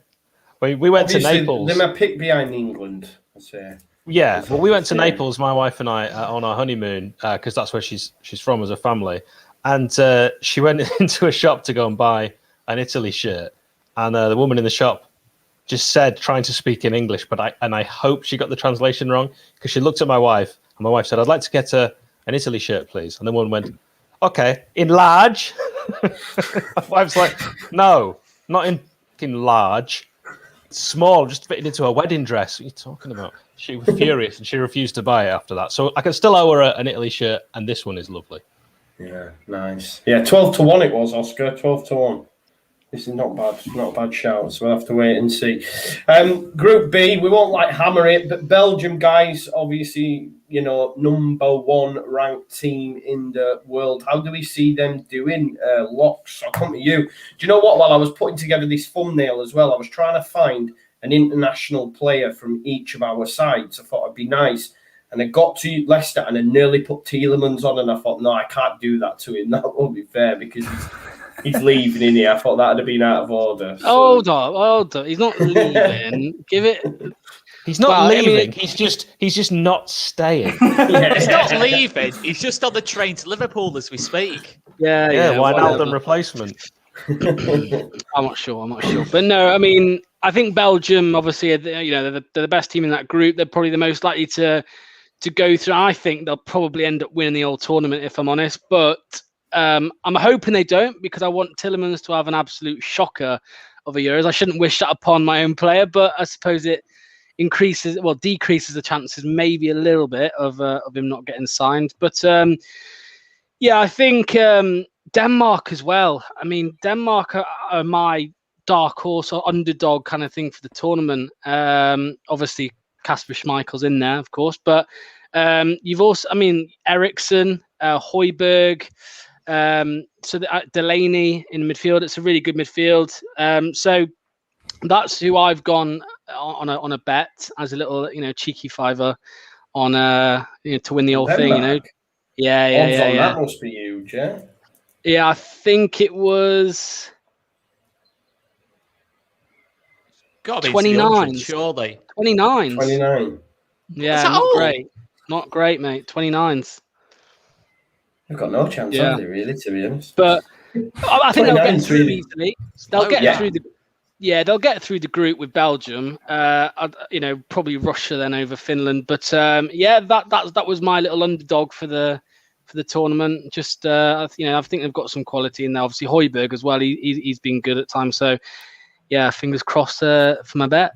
We went to Naples. They're my pick behind England, I'd say. Yeah, well, we went to Naples, my wife and I, on our honeymoon, because that's where she's from as a family. And she went into a shop to go and buy an Italy shirt. And the woman in the shop just said, trying to speak in English, but I hope she got the translation wrong, because she looked at my wife, and my wife said, "I'd like to get an Italy shirt, please." And then one went, "Okay, in large." My wife's like, "No, not in large. Small, just fitting into a wedding dress. What are you talking about?" She was furious, and she refused to buy it after that. So I can still owe her an Italy shirt, and this one is lovely. Yeah, nice. Yeah, 12-1 it was, Oscar. 12-1. This is not bad. Not a bad shout. So we'll have to wait and see. Group B, we won't hammer it, but Belgium, guys, obviously, number 1 ranked team in the world. How do we see them doing? Locks, I'll come to you. Do you know what? While I was putting together this thumbnail as well, I was trying to find an international player from each of our sides. I thought it'd be nice. And I got to Leicester and I nearly put Tielemans on, and I thought, no, I can't do that to him. That won't be fair because he's leaving in here. I thought that'd have been out of order. So. Hold on. He's not leaving. Give it. He's not leaving. He's just not staying. He's not leaving. He's just on the train to Liverpool as we speak. Yeah. Wijnaldum replacement. I'm not sure. But no, I mean, I think Belgium, obviously, they're the best team in that group. They're probably the most likely to go through. I think they'll probably end up winning the whole tournament, if I'm honest. But I'm hoping they don't, because I want Tielemans to have an absolute shocker of a Euros. I shouldn't wish that upon my own player, but I suppose it decreases the chances maybe a little bit of him not getting signed. But I think Denmark as well. I mean, Denmark are my dark horse or underdog kind of thing for the tournament. Obviously, Kasper Schmeichel's in there, of course, but you've also, I mean, Eriksen, Højbjerg, Delaney in midfield. It's a really good midfield. So that's who I've gone on a bet as a little, cheeky fiver on to win the whole thing. Yeah. That must be huge, yeah. Yeah, I think it was. Got to be 29, surely. 29. Yeah, not great, mate. 29s. They've got no chance, have they, really, to be honest? But I think they'll get through easily. They'll get through they'll get through the group with Belgium. Probably Russia then over Finland. But that was my little underdog for the tournament. Just I think they've got some quality in there. Obviously Højbjerg as well. He's been good at times. So yeah, fingers crossed for my bet.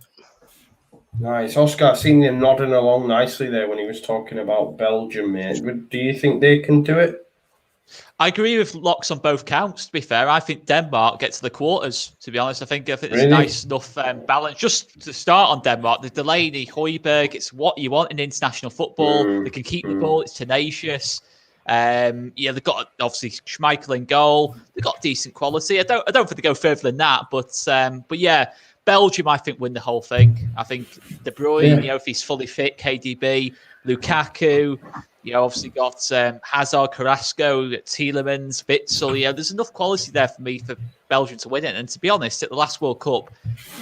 Nice. Oscar, I've seen him nodding along nicely there when he was talking about Belgium, mate. Do you think they can do it? I agree with locks on both counts, to be fair. I think Denmark get to the quarters, to be honest. I think there's a nice enough balance. Just to start on Denmark, the Delaney, Højbjerg, it's what you want in international football. They can keep the ball, it's tenacious. They've got obviously Schmeichel in goal. They've got decent quality. I don't think they go further than that, but yeah, Belgium I think win the whole thing. I think De Bruyne, if he's fully fit, KDB, Lukaku, obviously got Hazard, Carrasco, Tielemans, Witsel. There's enough quality there for me for Belgium to win it. And to be honest, at the last World Cup,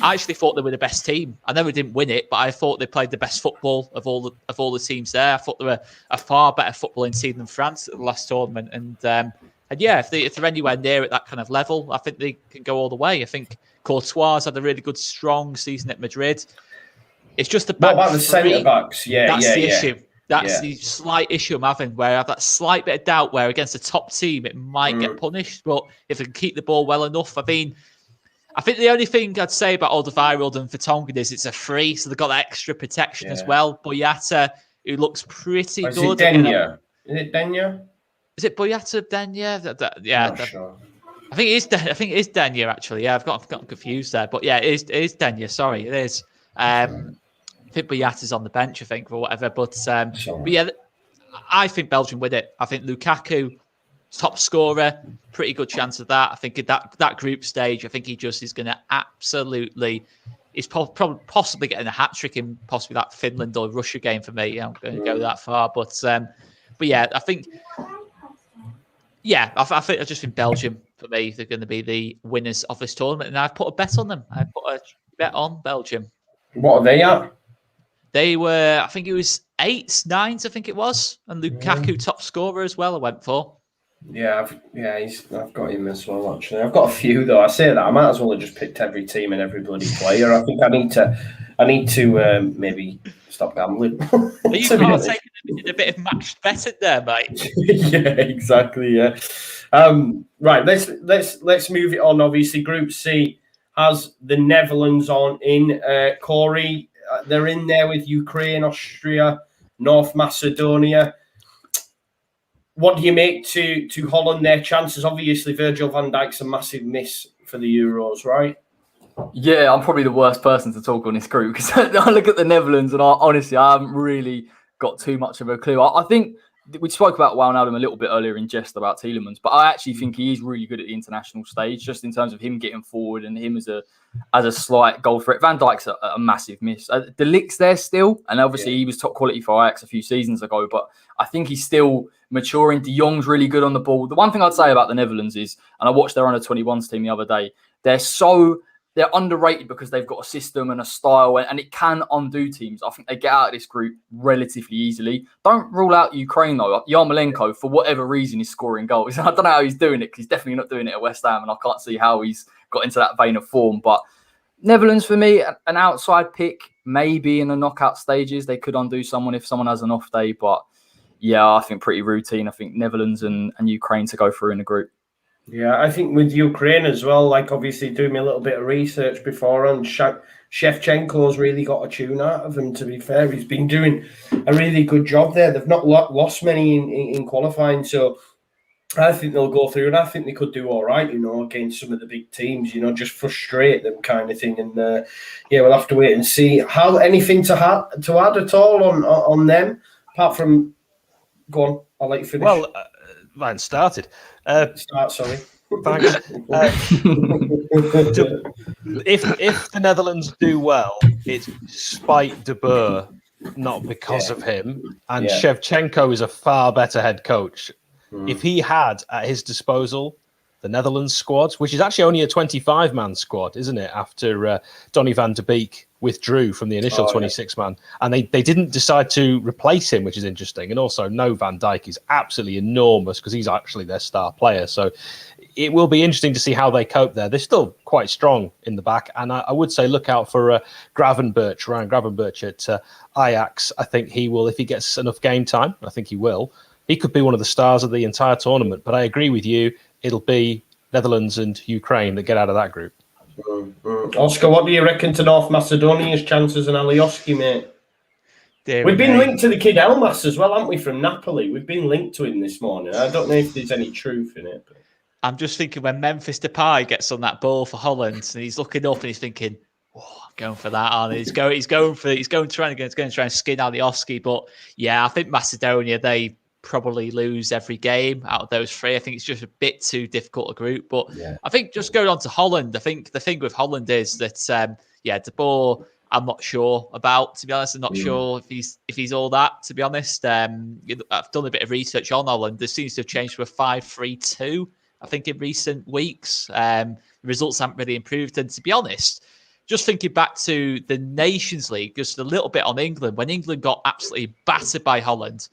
I actually thought they were the best team. I know they didn't win it, but I thought they played the best football of all the teams there. I thought they were a far better footballing team than France at the last tournament. And if they're anywhere near at that kind of level, I think they can go all the way. I think Courtois had a really good, strong season at Madrid. It's just the back. What about the centre backs? That's the issue. That's the slight issue I'm having, where I have that slight bit of doubt where against a top team it might get punished, but if they can keep the ball well enough, I think the only thing I'd say about Alderweireld and Vertonghen is it's a free, so they've got that extra protection as well. Boyata, who looks pretty good. Is it Denyer? Is it Boyata Denyer? Not sure. I think it is Denyer actually. Yeah, I've got confused there, but yeah, it is Denyer. Sorry, it is. I think Boyata's on the bench, I think, or whatever. But yeah, I think Belgium win it. I think Lukaku, top scorer, pretty good chance of that. I think at that group stage, I think he just is going to absolutely. He's probably possibly getting a hat trick in possibly that Finland or Russia game for me. I'm going to go that far, but yeah, I think. Yeah, I just think Belgium for me they're going to be the winners of this tournament, and I've put a bet on them. I put a bet on Belgium. What are they at? They were, I think it was 8s, 9s, I think it was. And Lukaku top scorer as well, I went for. Yeah, I've got him as well. Actually, I've got a few though. I say that I might as well have just picked every team and every bloody player. I think I need to maybe stop gambling. Are you taking a bit of matched betting there, mate? Yeah, exactly. Yeah. Right. Let's move it on. Obviously, Group C has the Netherlands on in. Corey, they're in there with Ukraine, Austria, North Macedonia. What do you make to Holland? Their chances, obviously, Virgil van Dijk's a massive miss for the Euros, right? Yeah, I'm probably the worst person to talk on this group because I look at the Netherlands and honestly, I haven't really got too much of a clue. I think we spoke about Wijnaldum a little bit earlier in jest about Tielemans, but I actually think he is really good at the international stage, just in terms of him getting forward and him as a slight goal threat. Van Dijk's a massive miss. De Ligt's there still, and obviously he was top quality for Ajax a few seasons ago, but I think he's still maturing. De Jong's really good on the ball. The one thing I'd say about the Netherlands is, and I watched their under-21s team the other day, they're underrated because they've got a system and a style, and it can undo teams. I think they get out of this group relatively easily. Don't rule out Ukraine, though. Yarmolenko, for whatever reason, is scoring goals. I don't know how he's doing it, because he's definitely not doing it at West Ham, and I can't see how he's got into that vein of form. But Netherlands, for me, an outside pick, maybe in the knockout stages. They could undo someone if someone has an off day. But yeah, I think pretty routine. I think Netherlands and Ukraine to go through in the group. Yeah, I think with Ukraine as well, like obviously doing me a little bit of research before, and Shevchenko's really got a tune out of him, to be fair. He's been doing a really good job there. They've not lost many in qualifying, so I think they'll go through, and I think they could do all right, against some of the big teams, just frustrate them kind of thing. And we'll have to wait and see. How anything to add at all on them, apart from, go on, I'll let you finish. Well, mine started. Sorry. Thanks. If the Netherlands do well, it's despite De Boer, not because of him. And Shevchenko is a far better head coach. If he had at his disposal the Netherlands squad, which is actually only a 25-man squad, isn't it? After Donny van de Beek withdrew from the initial 26-man, and they didn't decide to replace him, which is interesting. And also, no, Van Dijk is absolutely enormous because he's actually their star player. So it will be interesting to see how they cope there. They're still quite strong in the back, and I would say look out for Ryan Gravenberch at Ajax. I think he will, if he gets enough game time. I think he will. He could be one of the stars of the entire tournament. But I agree with you. It'll be Netherlands and Ukraine that get out of that group. Oscar, what do you reckon to North Macedonia's chances and Alioski, mate? We've been linked to the kid Elmas as well, haven't we, from Napoli? We've been linked to him this morning. I don't know if there's any truth in it. But I'm just thinking when Memphis Depay gets on that ball for Holland, and he's looking up and he's thinking, "Oh, I'm going for that." And he's going to try and skin Alioski. But yeah, I think Macedonia, they probably lose every game out of those three. I think it's just a bit too difficult a group. But I think just going on to Holland, I think the thing with Holland is that De Boer, I'm not sure about, to be honest. I'm not sure if he's all that, to be honest. I've done a bit of research on Holland. There seems to have changed to a 5-3-2, I think, in recent weeks. The results haven't really improved. And to be honest, just thinking back to the Nations League, just a little bit on England, when England got absolutely battered by Holland,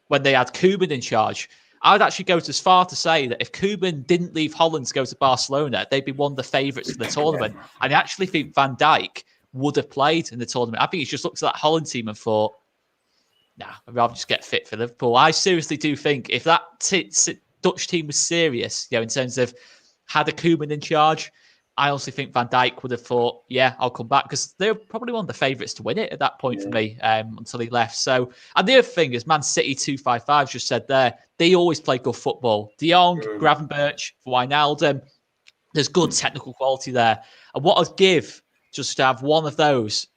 when they had Koeman in charge, I would actually go as far to say that if Koeman didn't leave Holland to go to Barcelona, they'd be one of the favourites for the tournament. And I actually think Van Dijk would have played in the tournament. I think he's just looked at that Holland team and thought, nah, I'd rather just get fit for Liverpool. I seriously do think if that Dutch team was serious, in terms of had a Koeman in charge, I honestly think Van Dijk would have thought, yeah, I'll come back, because they're probably one of the favourites to win it at that point for me until he left. So, and the other thing is, Man City 255 just said there, they always play good football. De Jong, Gravenberch, Wijnaldum, there's good technical quality there. And what I'd give just to have one of those,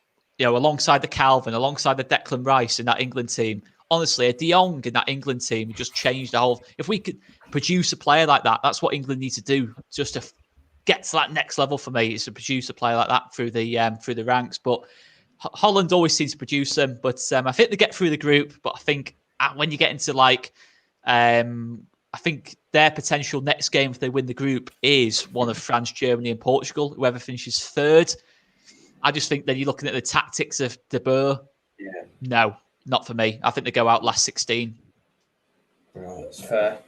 alongside the Calvin, alongside the Declan Rice in that England team, honestly, a De Jong in that England team would just change the whole. If we could produce a player like that, that's what England needs to do just to get to that next level for me, is to produce a player like that through the ranks. But Holland always seems to produce them. But I think they get through the group. But I think when you get into I think their potential next game if they win the group is one of France, Germany, and Portugal. Whoever finishes third. I just think that you're looking at the tactics of De Boer. Yeah. No, not for me. I think they go out last 16. Right, that's fair.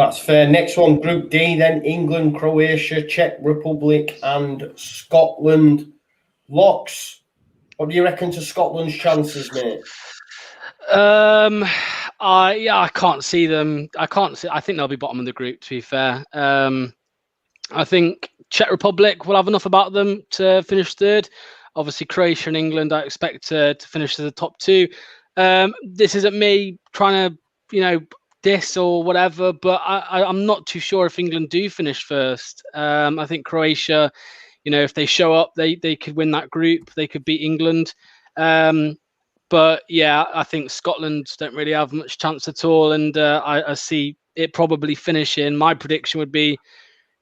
That's fair. Next one, Group D, then England, Croatia, Czech Republic, and Scotland. Locks, what do you reckon to Scotland's chances, mate? I can't see them. I think they'll be bottom of the group, to be fair. I think Czech Republic will have enough about them to finish third. Obviously, Croatia and England, I expect to finish as the top two. This isn't me trying to, diss or whatever, but I'm not too sure if England do finish first. I think Croatia, if they show up, they could win that group. They could beat England. But yeah, I think Scotland don't really have much chance at all. And I see it probably finishing. My prediction would be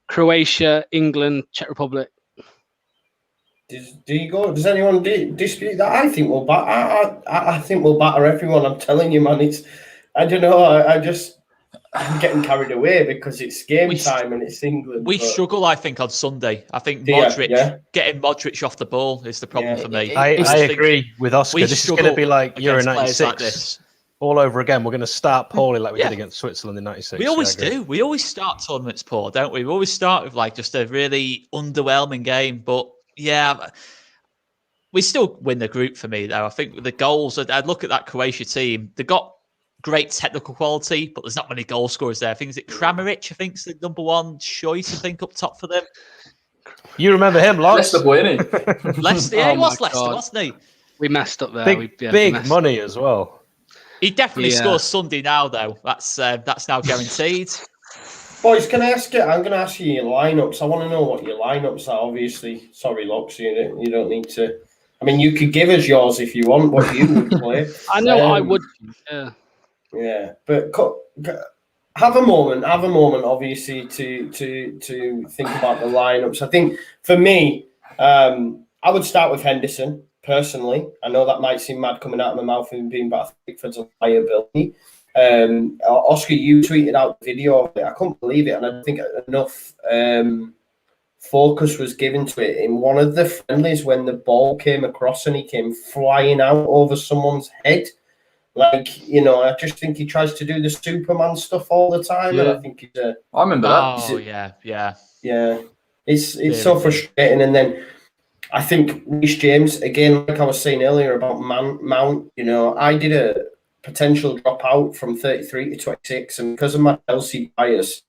Croatia, England, Czech Republic. Does anyone dispute that? I think I think we'll batter everyone. I'm telling you, man. I don't know. I'm getting carried away because it's game time and it's England. We struggle, I think, on Sunday. I think getting Modric off the ball is the problem for me. I agree with Oscar. This is going to be like Euro 96 all over again. We're going to start poorly like we did against Switzerland in 96. We always do. We always start tournaments poor, don't we? We always start with just a really underwhelming game. But yeah, we still win the group for me, though. I think with the goals, I'd look at that Croatia team. They got great technical quality, but there's not many goal scorers there. I think Kramaric, I think, is the number one choice, I think, up top for them. You remember him, Lars? Leicester boy, isn't he? Leicester, he was Leicester, wasn't he? We messed up there. Big money as well. He definitely scores Sunday now, though. That's now guaranteed. Boys, can I ask you? I'm going to ask you your lineups. I want to know what your lineups are. Obviously, sorry, Locks, you don't need to. I mean, you could give us yours if you want. What you would play. I know I would. Yeah, but have a moment, obviously, to think about the lineups. I think for me, I would start with Henderson personally. I know that might seem mad coming out of my mouth and being about Pickford's liability. Oscar, you tweeted out the video of it. I couldn't believe it, and I think enough focus was given to it in one of the friendlies when the ball came across and he came flying out over someone's head. I just think he tries to do the Superman stuff all the time, and I think he's I remember that. Oh yeah. It's so frustrating. And then I think Reece James again, like I was saying earlier about Mount. I did a potential dropout from 33 to 26, and because of my Chelsea bias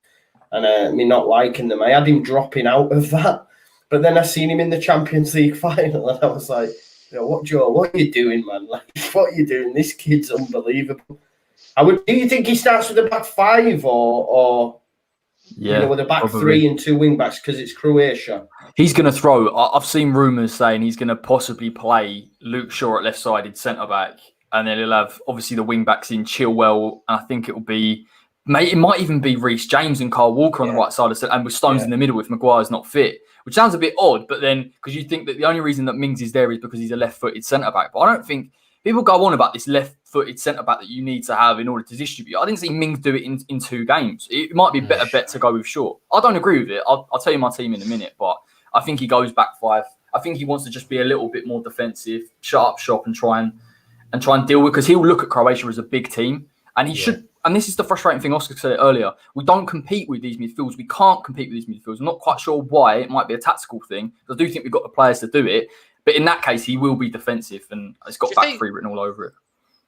and me not liking them, I had him dropping out of that. But then I seen him in the Champions League final, and I was like, what are you doing, man? Like, what are you doing? This kid's unbelievable. Do you think he starts with a back five or with a back three and two wing backs because it's Croatia? He's going to throw. I've seen rumours saying he's going to possibly play Luke Shaw at left-sided centre-back, and then he'll have, obviously, the wing backs in Chilwell, and I think it'll be... It might even be Reece James and Kyle Walker on the right side of the and with Stones in the middle if Maguire's not fit, which sounds a bit odd, but then because you think that the only reason that Mings is there is because he's a left-footed centre-back. But I don't think people go on about this left-footed centre-back that you need to have in order to distribute. I didn't see Mings do it in 2 games. It might be a better bet to go with Shaw. I don't agree with it. I'll tell you my team in a minute, but I think he goes back 5. I think he wants to just be a little bit more defensive, shut up shop and try and deal with, because he'll look at Croatia as a big team, and he should. And this is the frustrating thing, Oscar said it earlier. We don't compete with these midfields. We can't compete with these midfields. I'm not quite sure why. It might be a tactical thing. I do think we've got the players to do it. But in that case, he will be defensive, and it's got back 3 written all over it.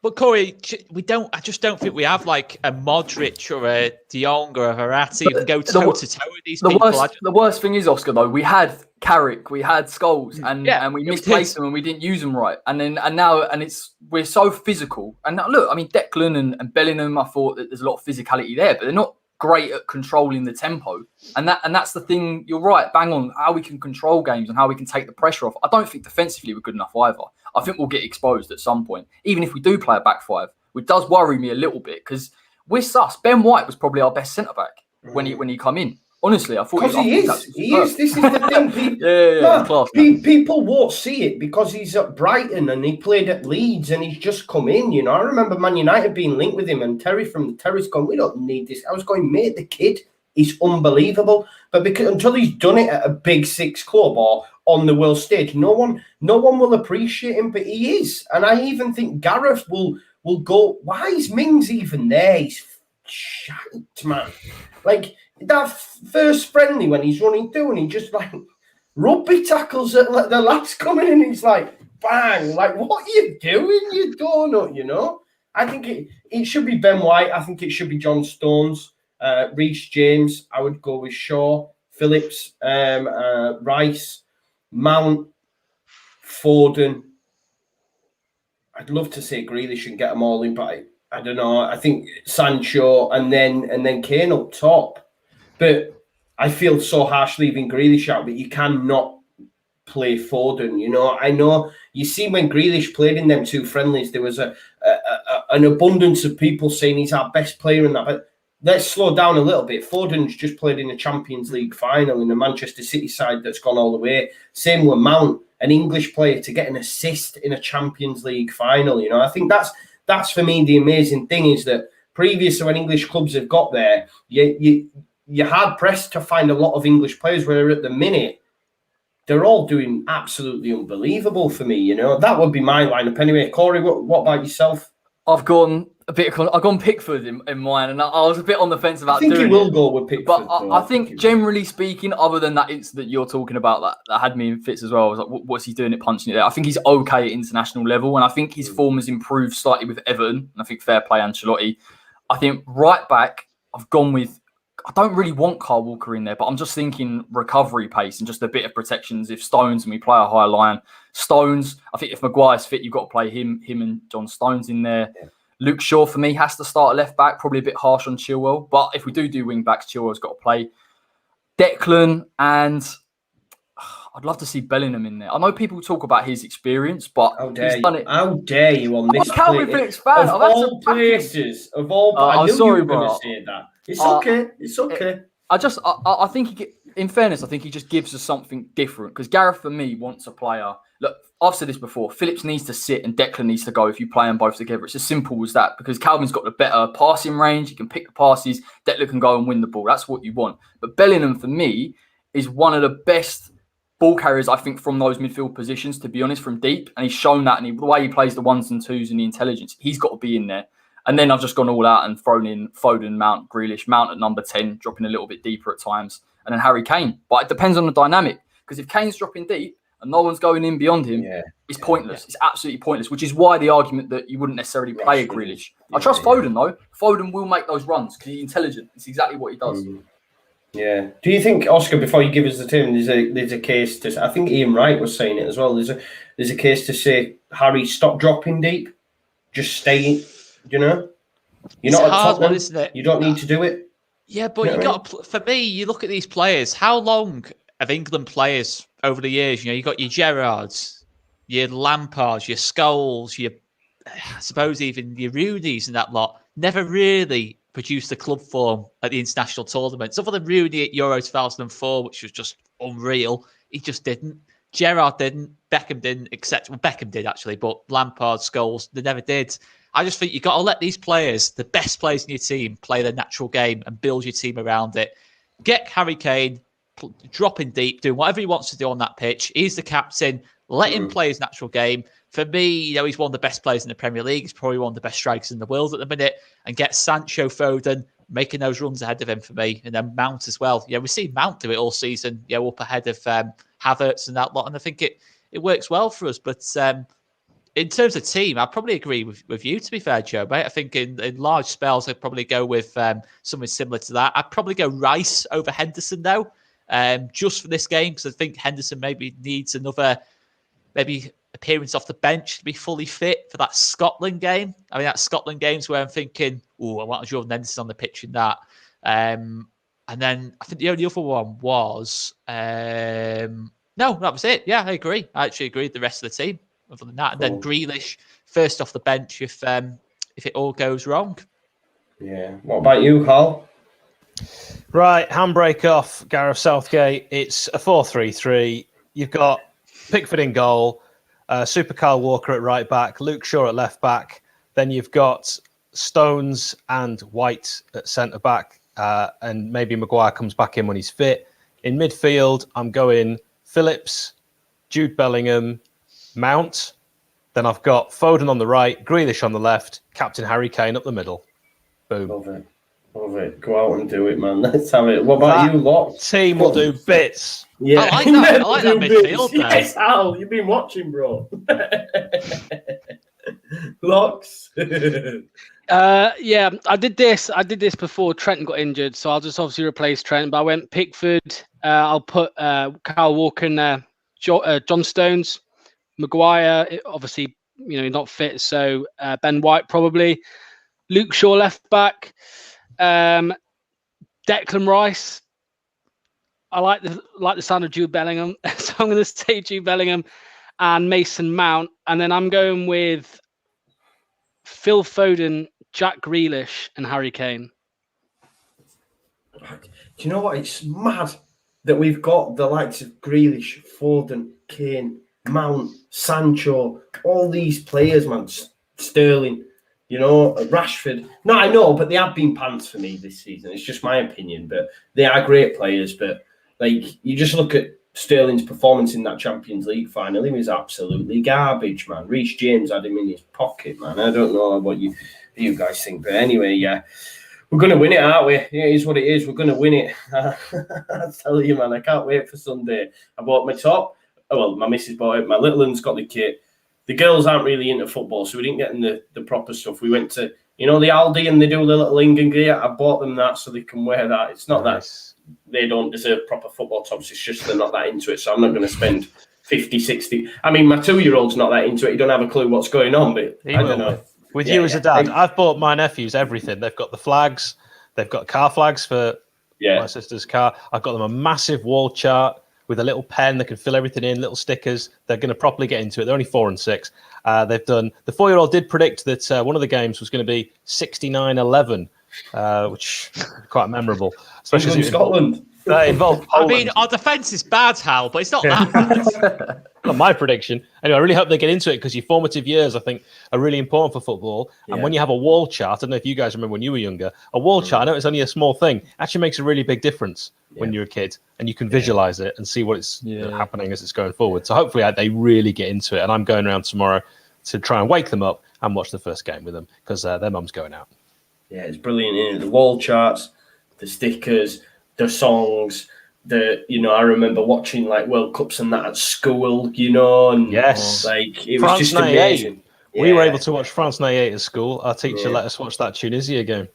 But Corey, I just don't think we have like a Modric or a De Jong or a Verratti who can go toe to toe with these people. The worst thing is, Oscar, though, we had Carrick, we had Scholes, and we misplaced them and we didn't use them right. And now we're so physical. And now, look, I mean, Declan and Bellingham, I thought that there's a lot of physicality there, but they're not great at controlling the tempo. And that's the thing. You're right, bang on, how we can control games and how we can take the pressure off. I don't think defensively we're good enough either. I think we'll get exposed at some point, even if we do play a back 5, which does worry me a little bit because we're sus. Ben White was probably our best centre back when he come in. Honestly, I thought he is. He is. This is the thing. People won't see it because he's at Brighton and he played at Leeds and he's just come in. I remember Man United being linked with him and Terry from the Terry's going, we don't need this. I was going, mate, the kid is unbelievable. But until he's done it at a big 6 club or on the world stage, no one will appreciate him. But he is, and I even think Gareth will go. Why is Mings even there? He's shite, man. Like that first friendly when he's running through and he just like rugby tackles at like, the lads coming in. He's like, bang! Like, what are you doing, you donut? You know. I think it should be Ben White. I think it should be John Stones, Reece James. I would go with Shaw, Phillips, Rice, Mount, Foden. I'd love to say Grealish and get them all in, but I don't know. I think Sancho and then Kane up top. But I feel so harsh leaving Grealish out, but you cannot play Foden. You know, I know you see when Grealish played in them two friendlies, there was an abundance of people saying he's our best player in that. But let's slow down a little bit. Foden's just played in a Champions League final in the Manchester City side that's gone all the way. Same with Mount, an English player to get an assist in a Champions League final. You know, I think that's for me the amazing thing is that previous to when English clubs have got there, you're hard pressed to find a lot of English players. Where at the minute they're all doing absolutely unbelievable for me. You know, that would be my lineup anyway. Corey, what about yourself? I've gone Pickford in mine, and I was a bit on the fence about doing it. I think he will go with Pickford. But I think generally speaking, other than that incident you're talking about that had me in fits as well, I was like, what's he doing it punching it there? I think he's okay at international level, and I think his form has improved slightly with Everton, and I think fair play Ancelotti. I think right back, I've gone with, I don't really want Kyle Walker in there, but I'm just thinking recovery pace and just a bit of protections. If Stones and we play a high line, Stones, I think if Maguire's fit, you've got to play him and John Stones in there. Yeah. Luke Shaw, for me, has to start at left back, probably a bit harsh on Chilwell. But if we do wing backs, Chilwell's got to play. Declan, and I'd love to see Bellingham in there. I know people talk about his experience, but he's done it. How dare you on this? I'm a Calvin Phillips fan. Of all places, I knew you were going to say that. It's okay. It's okay. I think in fairness, I think he just gives us something different. Because Gareth, for me, wants a player. Look, I've said this before. Phillips needs to sit and Declan needs to go if you play them both together. It's as simple as that. Because Calvin's got the better passing range. He can pick the passes. Declan can go and win the ball. That's what you want. But Bellingham, for me, is one of the best ball carriers, I think, from those midfield positions, to be honest, from deep. And he's shown that. And the way he plays the ones and twos and the intelligence, he's got to be in there. And then I've just gone all out and thrown in Foden, Mount, Grealish, Mount at number 10, dropping a little bit deeper at times, and then Harry Kane. But it depends on the dynamic, because if Kane's dropping deep and no one's going in beyond him, it's pointless. It's absolutely pointless, which is why the argument that you wouldn't necessarily play a Grealish. I trust Foden, though. Foden will make those runs because he's intelligent. It's exactly what he does. Yeah. Do you think, Oscar, before you give us the term, there's a case to, I think Ian Wright was saying it as well, there's a case to say, Harry, stop dropping deep, just stay. You know, you're not a hard one, isn't it? You don't need to do it. Yeah, but you got to, for me, you look at these players. How long have England players over the years? You know, you got your Gerrards, your Lampards, your Scholes, your I suppose even your Rooney's and that lot. Never really produced a club form at the international tournaments. Other than Rooney at Euro 2004, which was just unreal, he just didn't. Gerrard didn't. Beckham didn't. Except Beckham did actually, but Lampard, Scholes, they never did. I just think you've got to let these players, the best players in your team, play their natural game and build your team around it. Get Harry Kane dropping deep, doing whatever he wants to do on that pitch. He's the captain. Let him play his natural game. For me, you know, he's one of the best players in the Premier League. He's probably one of the best strikers in the world at the minute. And get Sancho, Foden, making those runs ahead of him for me. And then Mount as well. Yeah, we've seen Mount do it all season, you know, up ahead of Havertz and that lot. And I think it works well for us. But in terms of team, I probably agree with you, to be fair, Joe, mate. I think in large spells, I'd probably go with something similar to that. I'd probably go Rice over Henderson, though, just for this game, because I think Henderson maybe needs another appearance off the bench to be fully fit for that Scotland game. I mean, that Scotland game's where I'm thinking, I want Jordan Henderson on the pitch in that. And then I think the only other one was... no, that was it. Yeah, I agree. I actually agree with the rest of the team. Other than that, and then Grealish first off the bench if it all goes wrong. Yeah. What about you, Carl? Right, handbrake off Gareth Southgate. It's a 4-3-3. You've got Pickford in goal, Super Kyle Walker at right back, Luke Shaw at left back. Then you've got Stones and White at centre back, and maybe Maguire comes back in when he's fit. In midfield, I'm going Phillips, Jude Bellingham, Mount. Then I've got Foden on the right, Grealish on the left, Captain Harry Kane up the middle. Boom. Love it. Love it. Go out and do it, man. Let's have it. What about you, lot? Team will do bits. Yeah. I like that. I like that midfield there. Yes, Al, you've been watching, bro. Locks. Yeah, I did this before Trent got injured, so I'll just obviously replace Trent. But I went Pickford. I'll put Kyle Walker in there. John Stones, Maguire. Obviously, not fit, so Ben White probably. Luke Shaw left back. Declan Rice. I like the sound of Jude Bellingham, so I'm going to say Jude Bellingham and Mason Mount, and then I'm going with Phil Foden, Jack Grealish, and Harry Kane. Do you know what? It's mad that we've got the likes of Grealish, Foden, Kane, Mount, Sancho, all these players, man. Sterling, Rashford. No, I know, but they have been pants for me this season. It's just my opinion, but they are great players. But you just look at Sterling's performance in that Champions League final. He was absolutely garbage, man. Reece James had him in his pocket, man. I don't know what you guys think, but anyway, yeah. We're going to win it, aren't we? Yeah, it is what it is. We're going to win it. I tell you, man, I can't wait for Sunday. I bought my top. Well, my missus bought it. My little one's got the kit. The girls aren't really into football, so we didn't get in the proper stuff. We went to, the Aldi, and they do the little England gear. I bought them that so they can wear that. It's not that they don't deserve proper football tops. It's just they're not that into it, so I'm not going to spend 50, 60. I mean, my 2-year-old's not that into it. He don't have a clue what's going on, but I don't know. With you as a dad, I've bought my nephews everything. They've got the flags. They've got car flags for my sister's car. I've got them a massive wall chart with a little pen that can fill everything in, little stickers. They're going to properly get into it. They're only 4 and 6. They've done. The 4-year-old did predict that one of the games was going to be 69-11, which is quite memorable, especially in Scotland. Involved Poland. I mean, our defence is bad, Hal, but it's not that bad. Not my prediction. Anyway, I really hope they get into it because your formative years, I think, are really important for football. Yeah. And when you have a wall chart, I don't know if you guys remember when you were younger, a wall chart, I know it's only a small thing, actually makes a really big difference when you're a kid and you can visualize it and see what's happening as it's going forward. So hopefully they really get into it. And I'm going around tomorrow to try and wake them up and watch the first game with them because their mum's going out. Yeah, it's brilliant. Isn't it? The wall charts, the stickers, the songs, I remember watching like World Cups and that at school, and it France was just amazing. We were able to watch France 98 at school. Our teacher let us watch that Tunisia game.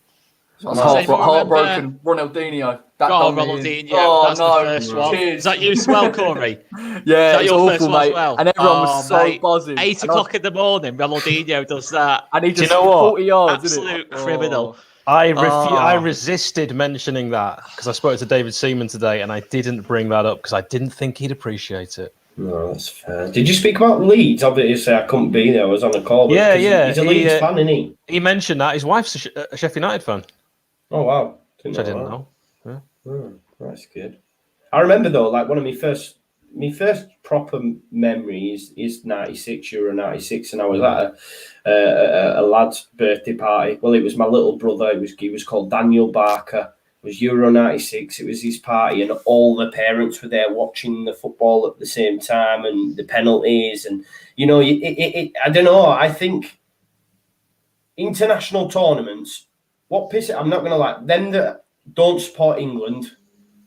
I was heartbroken. Ronaldinho. Ronaldinho. That's the first one. Is that you as well, Corey? Yeah, is that your first one as well? And everyone was so buzzing. 8 o'clock in the morning, Ronaldinho does that. And he just 40 yards, absolute criminal. I resisted mentioning that because I spoke to David Seaman today and I didn't bring that up because I didn't think he'd appreciate it. No, that's fair. Did you speak about Leeds? Obviously, I couldn't be there. I was on a call. Yeah. He's a Leeds fan, isn't he? He mentioned that. His wife's a Sheffield United fan. Oh, wow. I didn't know. Yeah. Oh, that's good. I remember, though, like one of my first proper memories is 96, Euro 96, and I was at a lad's birthday party. Well, it was my little brother. He was called Daniel Barker. It was Euro 96. It was his party, and all the parents were there watching the football at the same time and the penalties. And, I don't know. I think international tournaments, I'm not going to lie, them that don't support England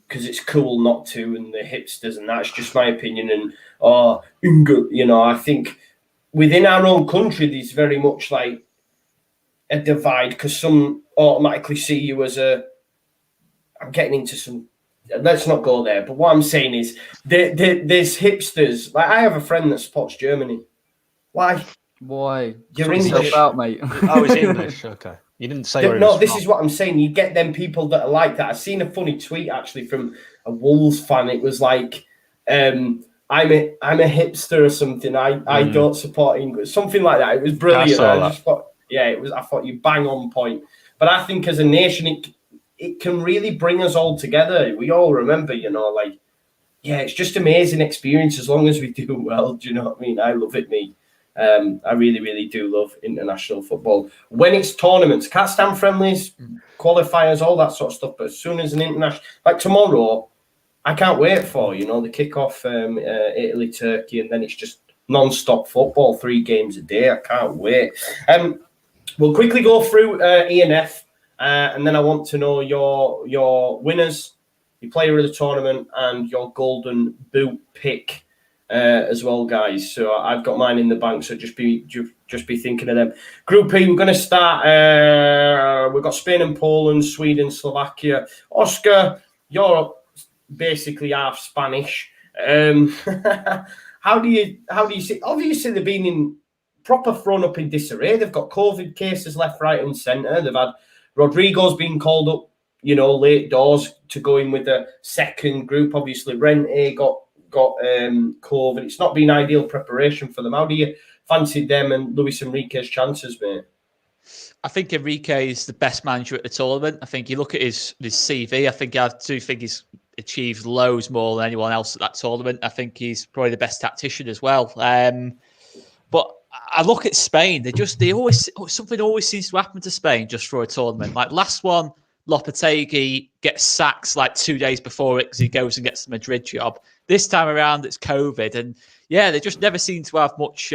because it's cool not to, and the hipsters, and that's just my opinion. And England, I think within our own country, there's very much like a divide because some automatically see you as I'm getting into some. Let's not go there. But what I'm saying is, there's hipsters. Like I have a friend that supports Germany. Why? You're English, out, mate. I was English. Okay. You didn't say this is what I'm saying. You get them people that are like that. I've seen a funny tweet actually from a Wolves fan. It was like, I'm a hipster or something. I don't support England. Something like that. It was brilliant. I thought you bang on point. But I think as a nation, it can really bring us all together. We all remember, it's just amazing experience as long as we do well. Do you know what I mean? I love it, me. I really, really do love international football. When it's tournaments, can't stand friendlies, qualifiers, all that sort of stuff. But as soon as an international, like tomorrow, I can't wait for, the kick-off, Italy, Turkey, and then it's just non-stop football, 3 games a day. I can't wait. We'll quickly go through E and F, and then I want to know your winners, your player of the tournament, and your golden boot pick as well, guys. So I've got mine in the bank. So just be thinking of them. Group E, we're going to start. We've got Spain and Poland, Sweden, Slovakia. Oscar, you're basically half Spanish. How do you see? Obviously, they've been in proper thrown up in disarray. They've got COVID cases left, right, and centre. They've had Rodrigo's been called up, late doors to go in with the second group. Obviously, Rente got COVID. It's not been ideal preparation for them. How do you fancy them and Luis Enrique's chances, mate? I think Enrique is the best manager at the tournament. I think you look at his CV. I do think he's achieved loads more than anyone else at that tournament. I think he's probably the best tactician as well. But I look at Spain. Something always seems to happen to Spain just for a tournament. Like last one, Lopetegui gets sacked like 2 days before it because he goes and gets the Madrid job. This time around, it's COVID, and they just never seem to have much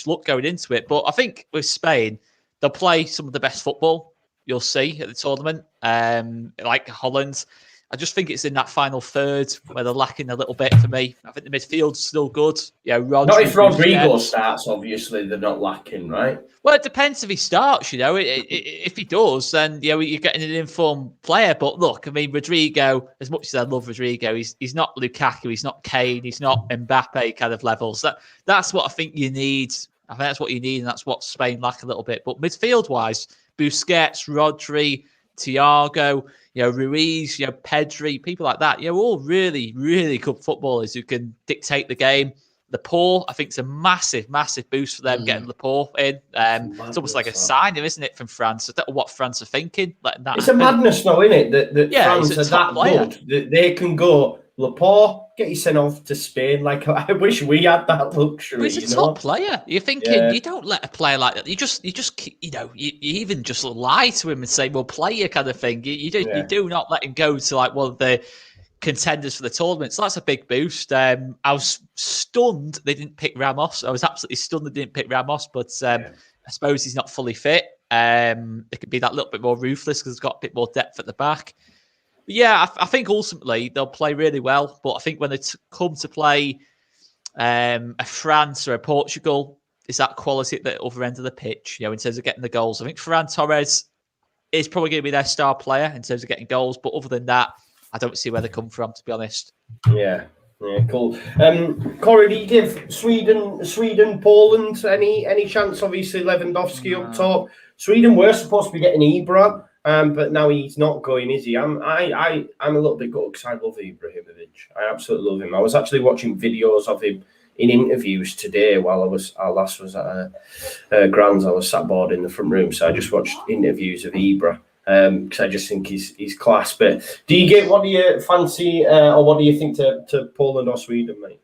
luck going into it. But I think with Spain, they'll play some of the best football you'll see at the tournament, like Holland. I just think it's in that final third where they're lacking a little bit for me. I think the midfield's still good. Not if Rodrigo starts, obviously, they're not lacking, right? Well, it depends if he starts, If he does, then, you're getting an informed player. But look, I mean, Rodrigo, as much as I love Rodrigo, he's not Lukaku, he's not Kane, he's not Mbappe kind of levels. That's what I think you need. I think that's what you need, and that's what Spain lack a little bit. But midfield-wise, Busquets, Rodri, Thiago, Ruiz, Pedri, people like that, all really, really good footballers who can dictate the game. Laporte, I think, is a massive, massive boost for them getting Laporte in. It's almost like a signing, isn't it, from France? I don't know what France are thinking. Letting that it's happen. a madness, though, isn't it? That France are that good that they can go, Laporte, get you sent off to Spain. Like, I wish we had that luxury. But he's a top player. You're thinking you don't let a player like that. You just you even just lie to him and say, "Well, play you," kind of thing. You do not let him go to like one of the contenders for the tournament. So that's a big boost. I was stunned they didn't pick Ramos. I was absolutely stunned they didn't pick Ramos. But I suppose he's not fully fit. It could be that little bit more ruthless because it's got a bit more depth at the back. But I think ultimately they'll play really well. But I think when they come to play a France or a Portugal, is that quality at the other end of the pitch, in terms of getting the goals. I think Ferran Torres is probably going to be their star player in terms of getting goals. But other than that, I don't see where they come from, to be honest. Yeah, cool. Corey, do you give Sweden, Poland any chance? Obviously, Lewandowski up top. Sweden were supposed to be getting Ibra. But now he's not going, is he? I'm a little bit gutted because I love Ibrahimovic. I absolutely love him. I was actually watching videos of him in interviews today while our last was at Grand's. I was sat bored in the front room, so I just watched interviews of Ibra because I just think he's class. But what do you fancy, or what do you think to Poland or Sweden, mate?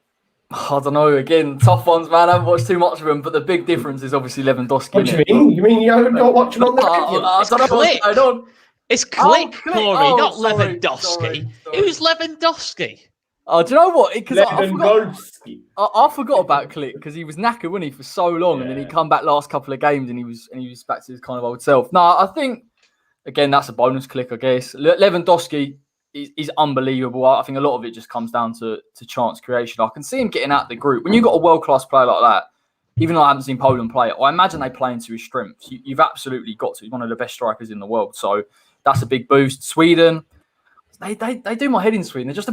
I don't know. Again, tough ones, man. I haven't watched too much of them, but the big difference is obviously Lewandowski. What do you mean? You mean you don't watch him on the radio? I don't know what's going on. It's Click, Corey, not sorry, Lewandowski. Sorry. Who's Lewandowski? Oh, do you know what? Because Lewandowski. I forgot about Click because he was knackered, wasn't he, for so long, and then he come back last couple of games and he was back to his kind of old self. No, I think again that's a bonus Click, I guess. Lewandowski is unbelievable. I think a lot of it just comes down to chance creation. I can see him getting out of the group. When you've got a world-class player like that, even though I haven't seen Poland play it, I imagine they play into his strengths. You've absolutely got to. He's one of the best strikers in the world. So that's a big boost. Sweden, they do my head in Sweden. They're just a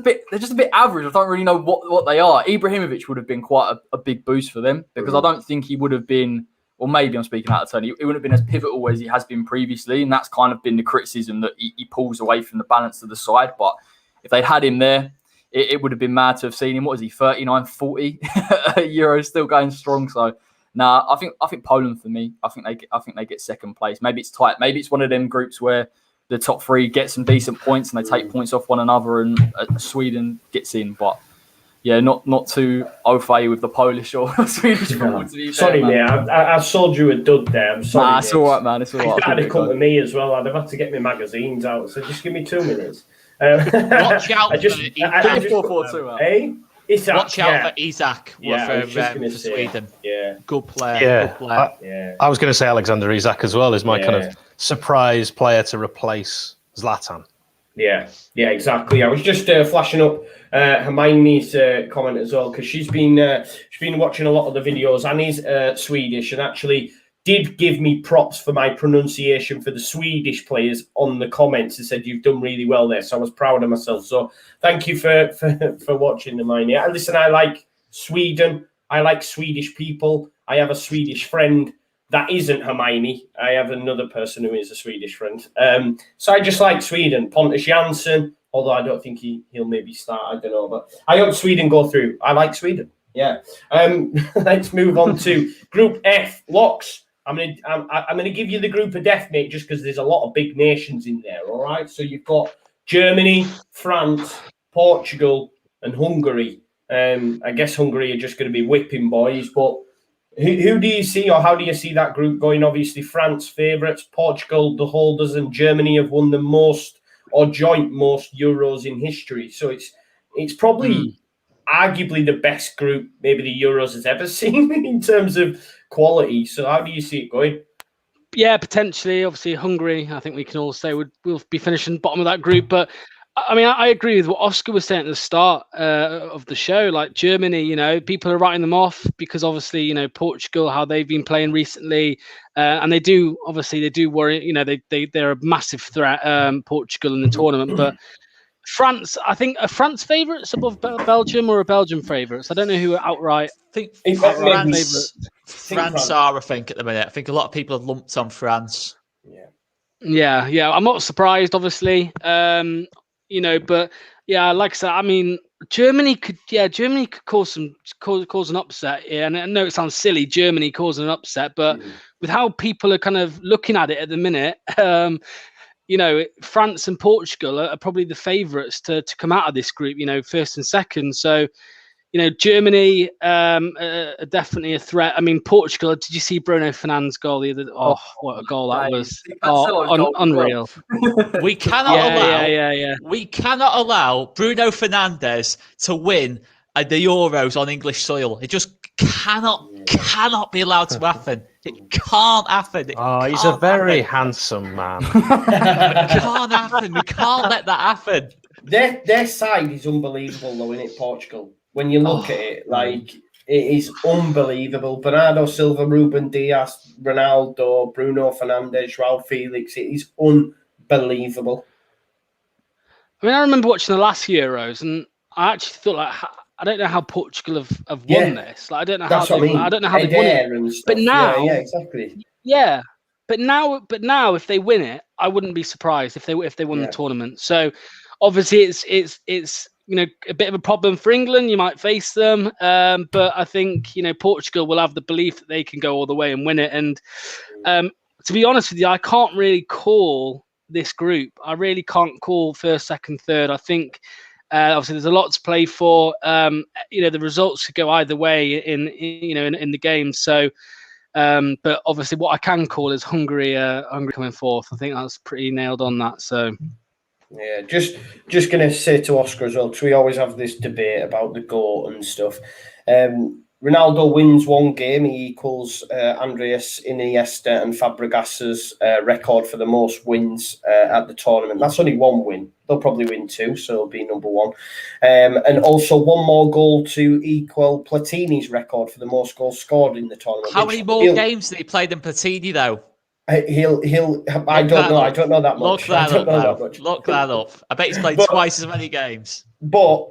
bit average. I don't really know what they are. Ibrahimovic would have been quite a big boost for them because I don't think he would have been, or maybe I'm speaking out of turn, he wouldn't have been as pivotal as he has been previously. And that's kind of been the criticism that he pulls away from the balance of the side. But if they'd had him there, it would have been mad to have seen him. What is he, 39, 40 Euros, still going strong. So, I think Poland for me. I think they get second place. Maybe it's tight. Maybe it's one of them groups where the top three get some decent points and they take points off one another, and Sweden gets in. But yeah, not too au fait with the Polish or Swedish football. To be sorry, fair, mate. I sold you a dud there. I'm sorry. Nah, it's all right, man. It's all right. I'd have come to me as well. I'd have had to get my magazines out. So just give me 2 minutes. Watch out for Watch out for Isak for say, Sweden. Yeah. Good player. I was going to say Alexander Isak as well is my kind of surprise player to replace Zlatan. Yeah, exactly. I was just flashing up Hermione's comment as well, because she's been watching a lot of the videos, and is Swedish, and actually did give me props for my pronunciation for the Swedish players on the comments and said you've done really well there. So I was proud of myself. So thank you for watching, Hermione. Listen, I like Sweden. I like Swedish people. I have a Swedish friend that isn't Hermione. I have another person who is a Swedish friend. So I just like Sweden. Pontus Jansson, although I don't think he'll maybe start. I don't know, but I hope Sweden go through. I like Sweden. Yeah. Let's move on to Group F. Locks. I'm gonna give you the group of death, mate, just because there's a lot of big nations in there. All right. So you've got Germany, France, Portugal, and Hungary. I guess Hungary are just going to be whipping boys, but who do you see, or how do you see that group going? Obviously, France favourites, Portugal the holders, and Germany have won the most or joint most Euros in history. So it's probably arguably the best group maybe the Euros has ever seen in terms of quality. So how do you see it going? Yeah, potentially. Obviously, Hungary, I think we can all say we'll be finishing bottom of that group. But I mean, I agree with what Oscar was saying at the start of the show. Like Germany, people are writing them off because obviously, Portugal, how they've been playing recently, and they do worry. They're a massive threat, Portugal in the tournament. But France, I think, are France favourites above Belgium, or are Belgium favourites? I don't know who are outright. I think France are, I think, at the minute. I think a lot of people have lumped on France. Yeah. I'm not surprised, obviously. But yeah, like I said, I mean, Germany could cause an upset. Yeah, and I know it sounds silly, Germany causing an upset, but with how people are kind of looking at it at the minute, France and Portugal are probably the favourites to come out of this group. First and second. So, Germany are definitely a threat. I mean, Portugal. Did you see Bruno Fernandes' goal the other? Oh, what a goal that was! Unreal. We cannot We cannot allow Bruno Fernandes to win the Euros on English soil. It just cannot be allowed to happen. It can't happen. He's a very handsome man. It can't happen. We can't let that happen. Their side is unbelievable, though, isn't it, Portugal? When you look at it, like, it is unbelievable. Bernardo Silva, Ruben Dias, Ronaldo, Bruno Fernandes, João Felix. It is unbelievable. I mean, I remember watching the last Euros, and I actually thought, I don't know how Portugal have won this. Like, I don't know how they've won it. But now, exactly. Yeah, but now, if they win it, I wouldn't be surprised if they won the tournament. So, obviously, it's a bit of a problem for England. You might face them, but I think Portugal will have the belief that they can go all the way and win it. And to be honest with you, I can't really call this group. I really can't call first, second, third. I think obviously there's a lot to play for. The results could go either way in the game. So, but obviously what I can call is Hungary coming fourth. I think that's pretty nailed on that. So. Yeah, just going to say to Oscar as well, because we always have this debate about the GOAT and stuff. Ronaldo wins one game, he equals Andreas Iniesta and Fabregas's record for the most wins at the tournament. That's only one win. They'll probably win two, so it'll be number one. And also one more goal to equal Platini's record for the most goals scored in the tournament. How many more games did he play than Platini, though? He'll. I don't know. I don't know that much. Look that up. I bet he's played twice as many games. But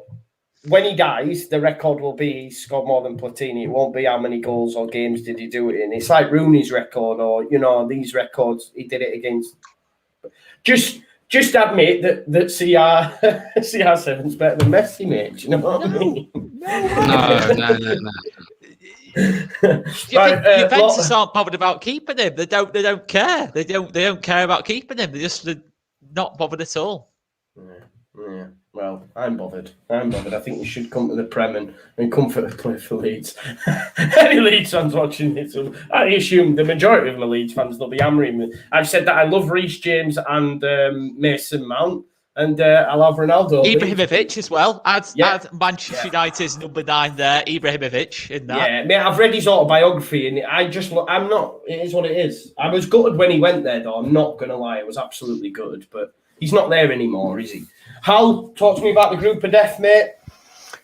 when he dies, the record will be he scored more than Platini. It won't be how many goals or games did he do it in. It's like Rooney's record, or these records he did it against. Just admit that CR7's better than Messi, mate. Do you know what I mean? No. Juventus aren't bothered about keeping him. They don't care. They don't care about keeping him. They're not bothered at all. Yeah. Well, I'm bothered. I think you should come to the Prem and comfort the play for Leeds. Any Leeds fans watching this, I assume the majority of the Leeds fans will be hammering me. I've said that I love Reece James and Mason Mount. and I'll have Ronaldo. Ibrahimovic as well. Add Manchester United's number 9 there, Ibrahimovic in that. Yeah, mate, I've read his autobiography, and I'm not. It is what it is. I was gutted when he went there, though. I'm not gonna lie, it was absolutely good, but he's not there anymore, is he? Hal, talk to me about the group of death, mate.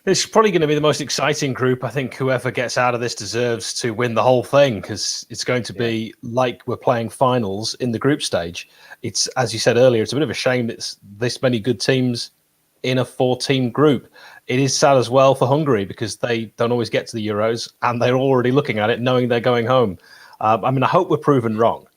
It's probably going to be the most exciting group. I think whoever gets out of this deserves to win the whole thing, because it's going to be like we're playing finals in the group stage. It's, as you said earlier, it's a bit of a shame that it's this many good teams in a 4-team group. It is sad as well for Hungary, because they don't always get to the Euros, and they're already looking at it knowing they're going home. I mean, I hope we're proven wrong.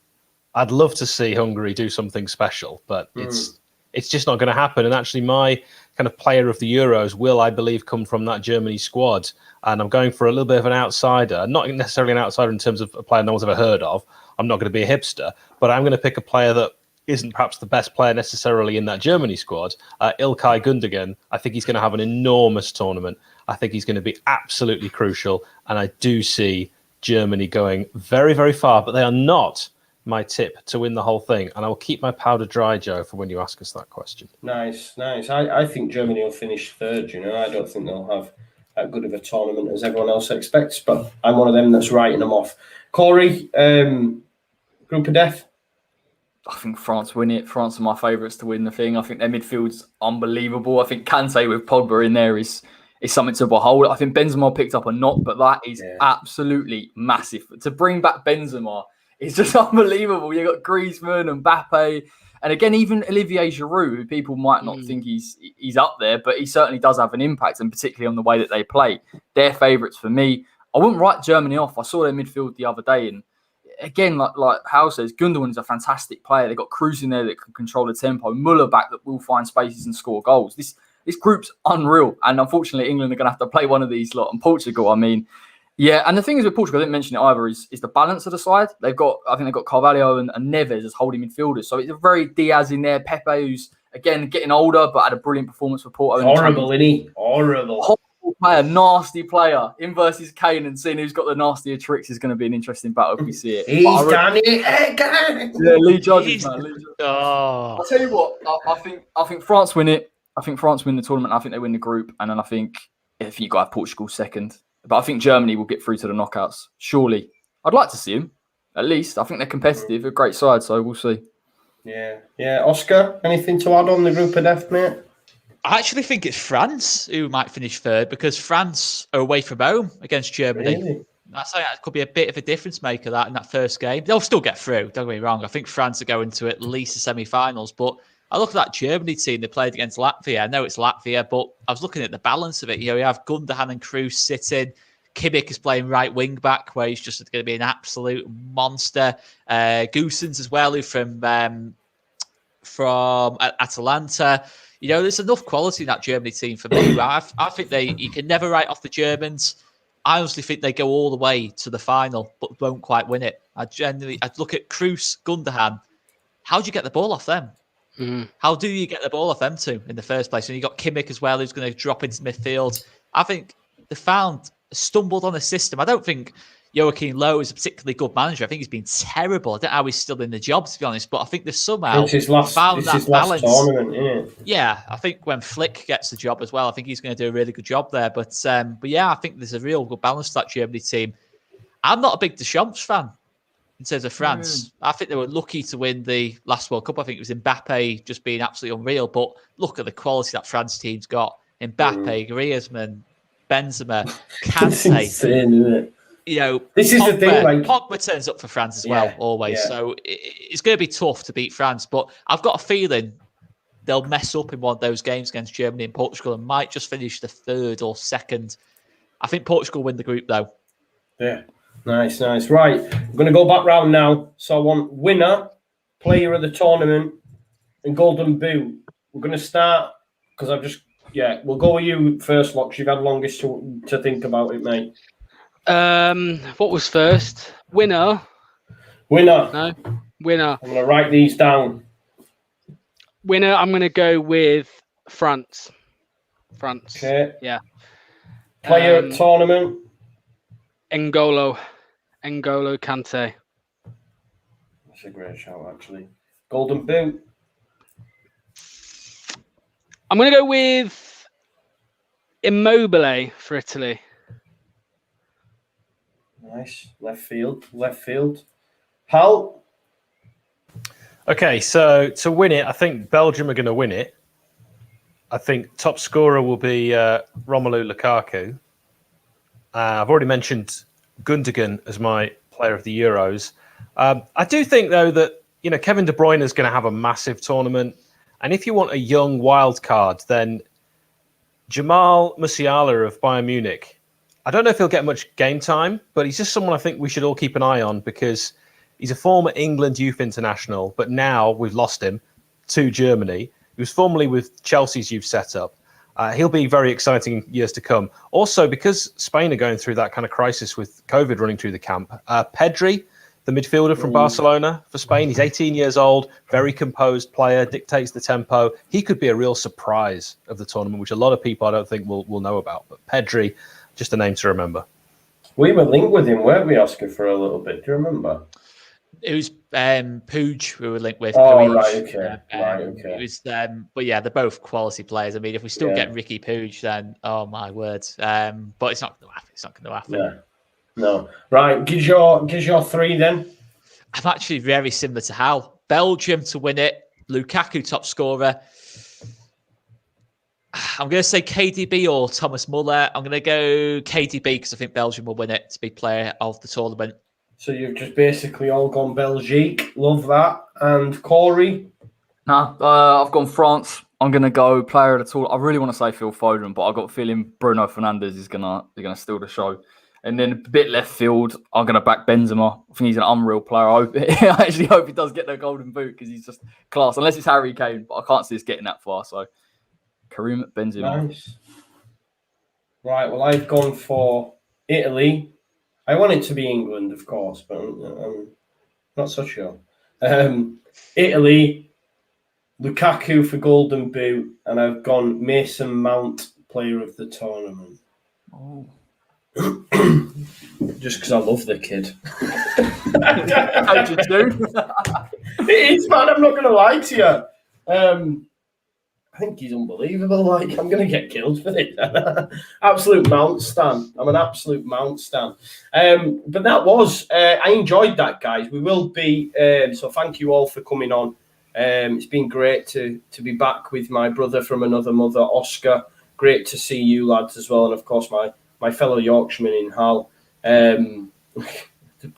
I'd love to see Hungary do something special, but it's just not going to happen. And actually, my kind of player of the Euros will, I believe, come from that Germany squad. And I'm going for a little bit of an outsider, not necessarily an outsider in terms of a player no one's ever heard of. I'm not going to be a hipster, but I'm going to pick a player that isn't perhaps the best player necessarily in that Germany squad. Ilkay Gundogan. I think he's going to have an enormous tournament. I think he's going to be absolutely crucial. And I do see Germany going very, very far, but they are not my tip to win the whole thing, and I will keep my powder dry, Joe, for when you ask us that question. Nice. I think Germany will finish third. I don't think they'll have that good of a tournament as everyone else expects, but I'm one of them that's writing them off. Corey, group of death. I think France win it. France are my favourites to win the thing. I think their midfield's unbelievable. I think Kante with Pogba in there is something to behold. I think Benzema picked up a knock, but that is absolutely massive. To bring back Benzema, it's just unbelievable. You've got Griezmann, Mbappe, and again, even Olivier Giroud, who people might not think he's up there, but he certainly does have an impact, and particularly on the way that they play. They're favourites for me. I wouldn't write Germany off. I saw their midfield the other day, and again, like Hal says, Gundogan is a fantastic player. They've got Kroos in there that can control the tempo, Muller back that will find spaces and score goals. This group's unreal, and unfortunately, England are going to have to play one of these lot. And Portugal, I mean, yeah, and the thing is with Portugal, I didn't mention it either, is the balance of the side. I think they've got Carvalho and Neves as holding midfielders. So it's a very Diaz in there. Pepe, who's, again, getting older, but had a brilliant performance for Porto. Horrible, isn't he? Horrible player, nasty player. In versus Kane, and seeing who's got the nastier tricks is going to be an interesting battle if we see it. He's done it again. Yeah, Lee Judges, man. Oh. I'll tell you what, I think France win it. I think France win the tournament. I think they win the group. And then I think you got to have Portugal second. But I think Germany will get through to the knockouts. Surely. I'd like to see them, at least. I think they're competitive, a great side, so we'll see. Yeah. Oscar, anything to add on the group of death, mate? I actually think it's France who might finish third, because France are away from home against Germany. Really? I say that could be a bit of a difference maker that in that first game. They'll still get through, don't get me wrong. I think France are going to at least the semi-finals, but I look at that Germany team they played against Latvia. I know it's Latvia, but I was looking at the balance of it. You have Gundogan and Kroos sitting. Kimmich is playing right wing back, where he's just going to be an absolute monster. Goossens as well, who from Atalanta. There's enough quality in that Germany team for me. I think you can never write off the Germans. I honestly think they go all the way to the final, but won't quite win it. I'd look at Kroos, Gundogan. How do you get the ball off them? How do you get the ball off them two in the first place? And you got Kimmich as well, who's going to drop into midfield. I think they stumbled on a system. I don't think Joachim Low is a particularly good manager. I think he's been terrible. I don't know how he's still in the job, to be honest, but I think they've somehow found that balance. Tournament, yeah, I think when Flick gets the job as well, I think he's going to do a really good job there. But yeah, I think there's a real good balance to that Germany team. I'm not a big Deschamps fan in terms of France. I think they were lucky to win the last World Cup. I think it was Mbappe just being absolutely unreal. But look at the quality that France team's got. Mbappe, Griezmann, Benzema, Kante. It's insane, isn't it? This is the thing. Pogba turns up for France as well, always. Yeah. So it's going to be tough to beat France. But I've got a feeling they'll mess up in one of those games against Germany and Portugal and might just finish the third or second. I think Portugal win the group, though. Yeah. Nice. Right. I'm going to go back round now. So I want winner, player of the tournament, and golden boot. We're going to start because we'll go with you first, Locks. You've had longest to think about it, mate. What was first? Winner. No. Winner. I'm going to write these down. Winner, I'm going to go with France. Okay. Yeah. Player tournament. N'Golo Kante. That's a great shout, actually. Golden boot. I'm going to go with Immobile for Italy. Nice. Left field. Hal? Okay, so to win it, I think Belgium are going to win it. I think top scorer will be Romelu Lukaku. I've already mentioned Gundogan as my player of the Euros. I do think, though, that Kevin De Bruyne is going to have a massive tournament. And if you want a young wild card, then Jamal Musiala of Bayern Munich. I don't know if he'll get much game time, but he's just someone I think we should all keep an eye on because he's a former England youth international, but now we've lost him to Germany. He was formerly with Chelsea's youth setup. He'll be very exciting in years to come. Also, because Spain are going through that kind of crisis with COVID running through the camp, Pedri, the midfielder from Barcelona for Spain, he's 18 years old, very composed player, dictates the tempo. He could be a real surprise of the tournament, which a lot of people I don't think will know about. But Pedri, just a name to remember. We were linked with him, weren't we, Oscar, for a little bit? Do you remember? It was Puig we were linked with. Oh, Puig. right, okay. It was, but yeah, they're both quality players. I mean, if we still get Ricky Puig, then oh my word! But it's not going to happen. It's not going to happen. Yeah. No. Right. Gives your three then. I'm actually very similar to Hal. Belgium to win it. Lukaku top scorer. I'm going to say KDB or Thomas Muller. I'm going to go KDB because I think Belgium will win it to be player of the tournament. So you've just basically all gone Belgique. Love that. And Corey? No, I've gone France. I'm going to go player of the tournament. I really want to say Phil Foden, but I've got a feeling Bruno Fernandes is gonna steal the show. And then a bit left field, I'm going to back Benzema. I think he's an unreal player. I actually hope he does get the golden boot because he's just class. Unless it's Harry Kane, but I can't see us getting that far. So Karim Benzema. Nice. Right, well, I've gone for Italy. I want it to be England, of course, but I'm not so sure. Italy, Lukaku for golden boot, and I've gone Mason Mount, player of the tournament. Oh. Just because I love the kid. How do you do? It is, man. I'm not going to lie to you. I think he's unbelievable. Like, I'm going to get killed for this. Absolute Mount stan. I'm an absolute Mount stan. But that was, I enjoyed that, guys. We will be, so thank you all for coming on. It's been great to be back with my brother from another mother, Oscar. Great to see you lads as well. And of course, my fellow Yorkshireman in Hull.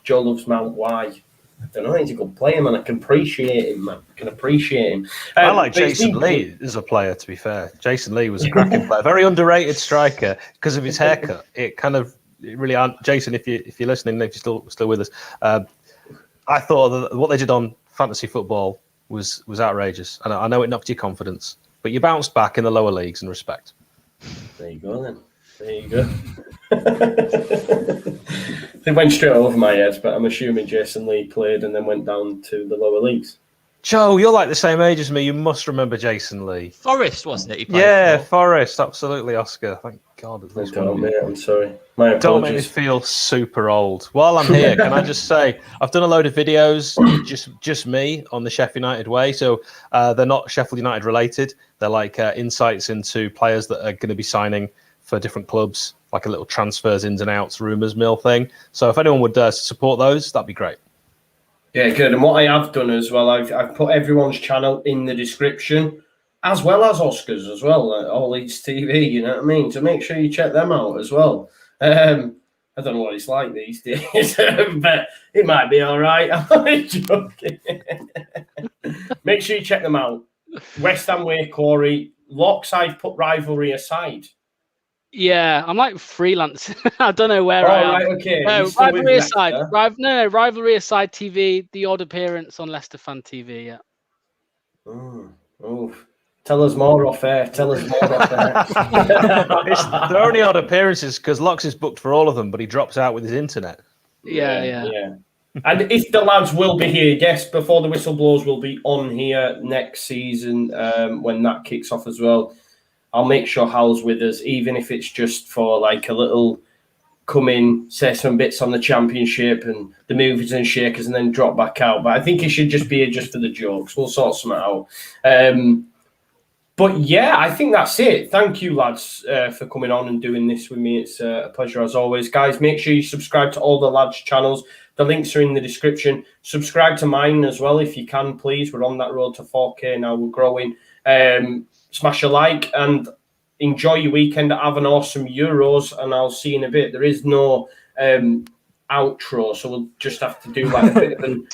Joe loves Mount. Why? I don't know. He's a good player, man. I can appreciate him, man. I can appreciate him. I like Jason Lee as a player, to be fair. Jason Lee was a cracking player. Very underrated striker because of his haircut. It really aren't. Jason, if you're listening, if you're still with us, I thought that what they did on fantasy football was outrageous. And I know it knocked your confidence, but you bounced back in the lower leagues in respect. There you go, then. There you go. They went straight over my head, but I'm assuming Jason Lee played and then went down to the lower leagues. Joe, you're like the same age as me. You must remember Jason Lee. Forest, wasn't it? Yeah, Forest. Absolutely, Oscar. Thank God. At least mate, I'm sorry. My apologies. Don't make me feel super old. While I'm here, can I just say, I've done a load of videos, just me, on the Sheffield United way. So they're not Sheffield United related. They're like insights into players that are going to be signing for different clubs, like a little transfers, ins and outs, rumours mill thing. So if anyone would support those, that'd be great. Yeah, good. And what I have done as well, I've put everyone's channel in the description, as well as Oscar's as well, All Eats TV, you know what I mean? So make sure you check them out as well. I don't know what it's like these days, but it might be all right. I'm only joking. Make sure you check them out. West Ham way, Corey. Locks, I've put rivalry aside. Yeah, I'm like freelance. I don't know where I am. Right, okay. Rivalry aside. Rivalry aside TV, the odd appearance on Leicester Fan TV, yeah. Oh. Tell us more off air. They're only odd appearances because Locks is booked for all of them, but he drops out with his internet. Yeah. And if the lads will be here, yes, before the whistle blows, will be on here next season when that kicks off as well. I'll make sure Hal's with us, even if it's just for like a little come in, say some bits on the championship and the movers and shakers and then drop back out. But I think it should just be just for the jokes. We'll sort something out. But yeah, I think that's it. Thank you, lads, for coming on and doing this with me. It's a pleasure as always. Guys, make sure you subscribe to all the lads' channels. The links are in the description. Subscribe to mine as well if you can, please. We're on that road to 4K now. We're growing. Smash a like and enjoy your weekend. Have an awesome Euros, and I'll see you in a bit. There is no outro, so we'll just have to do like a bit of an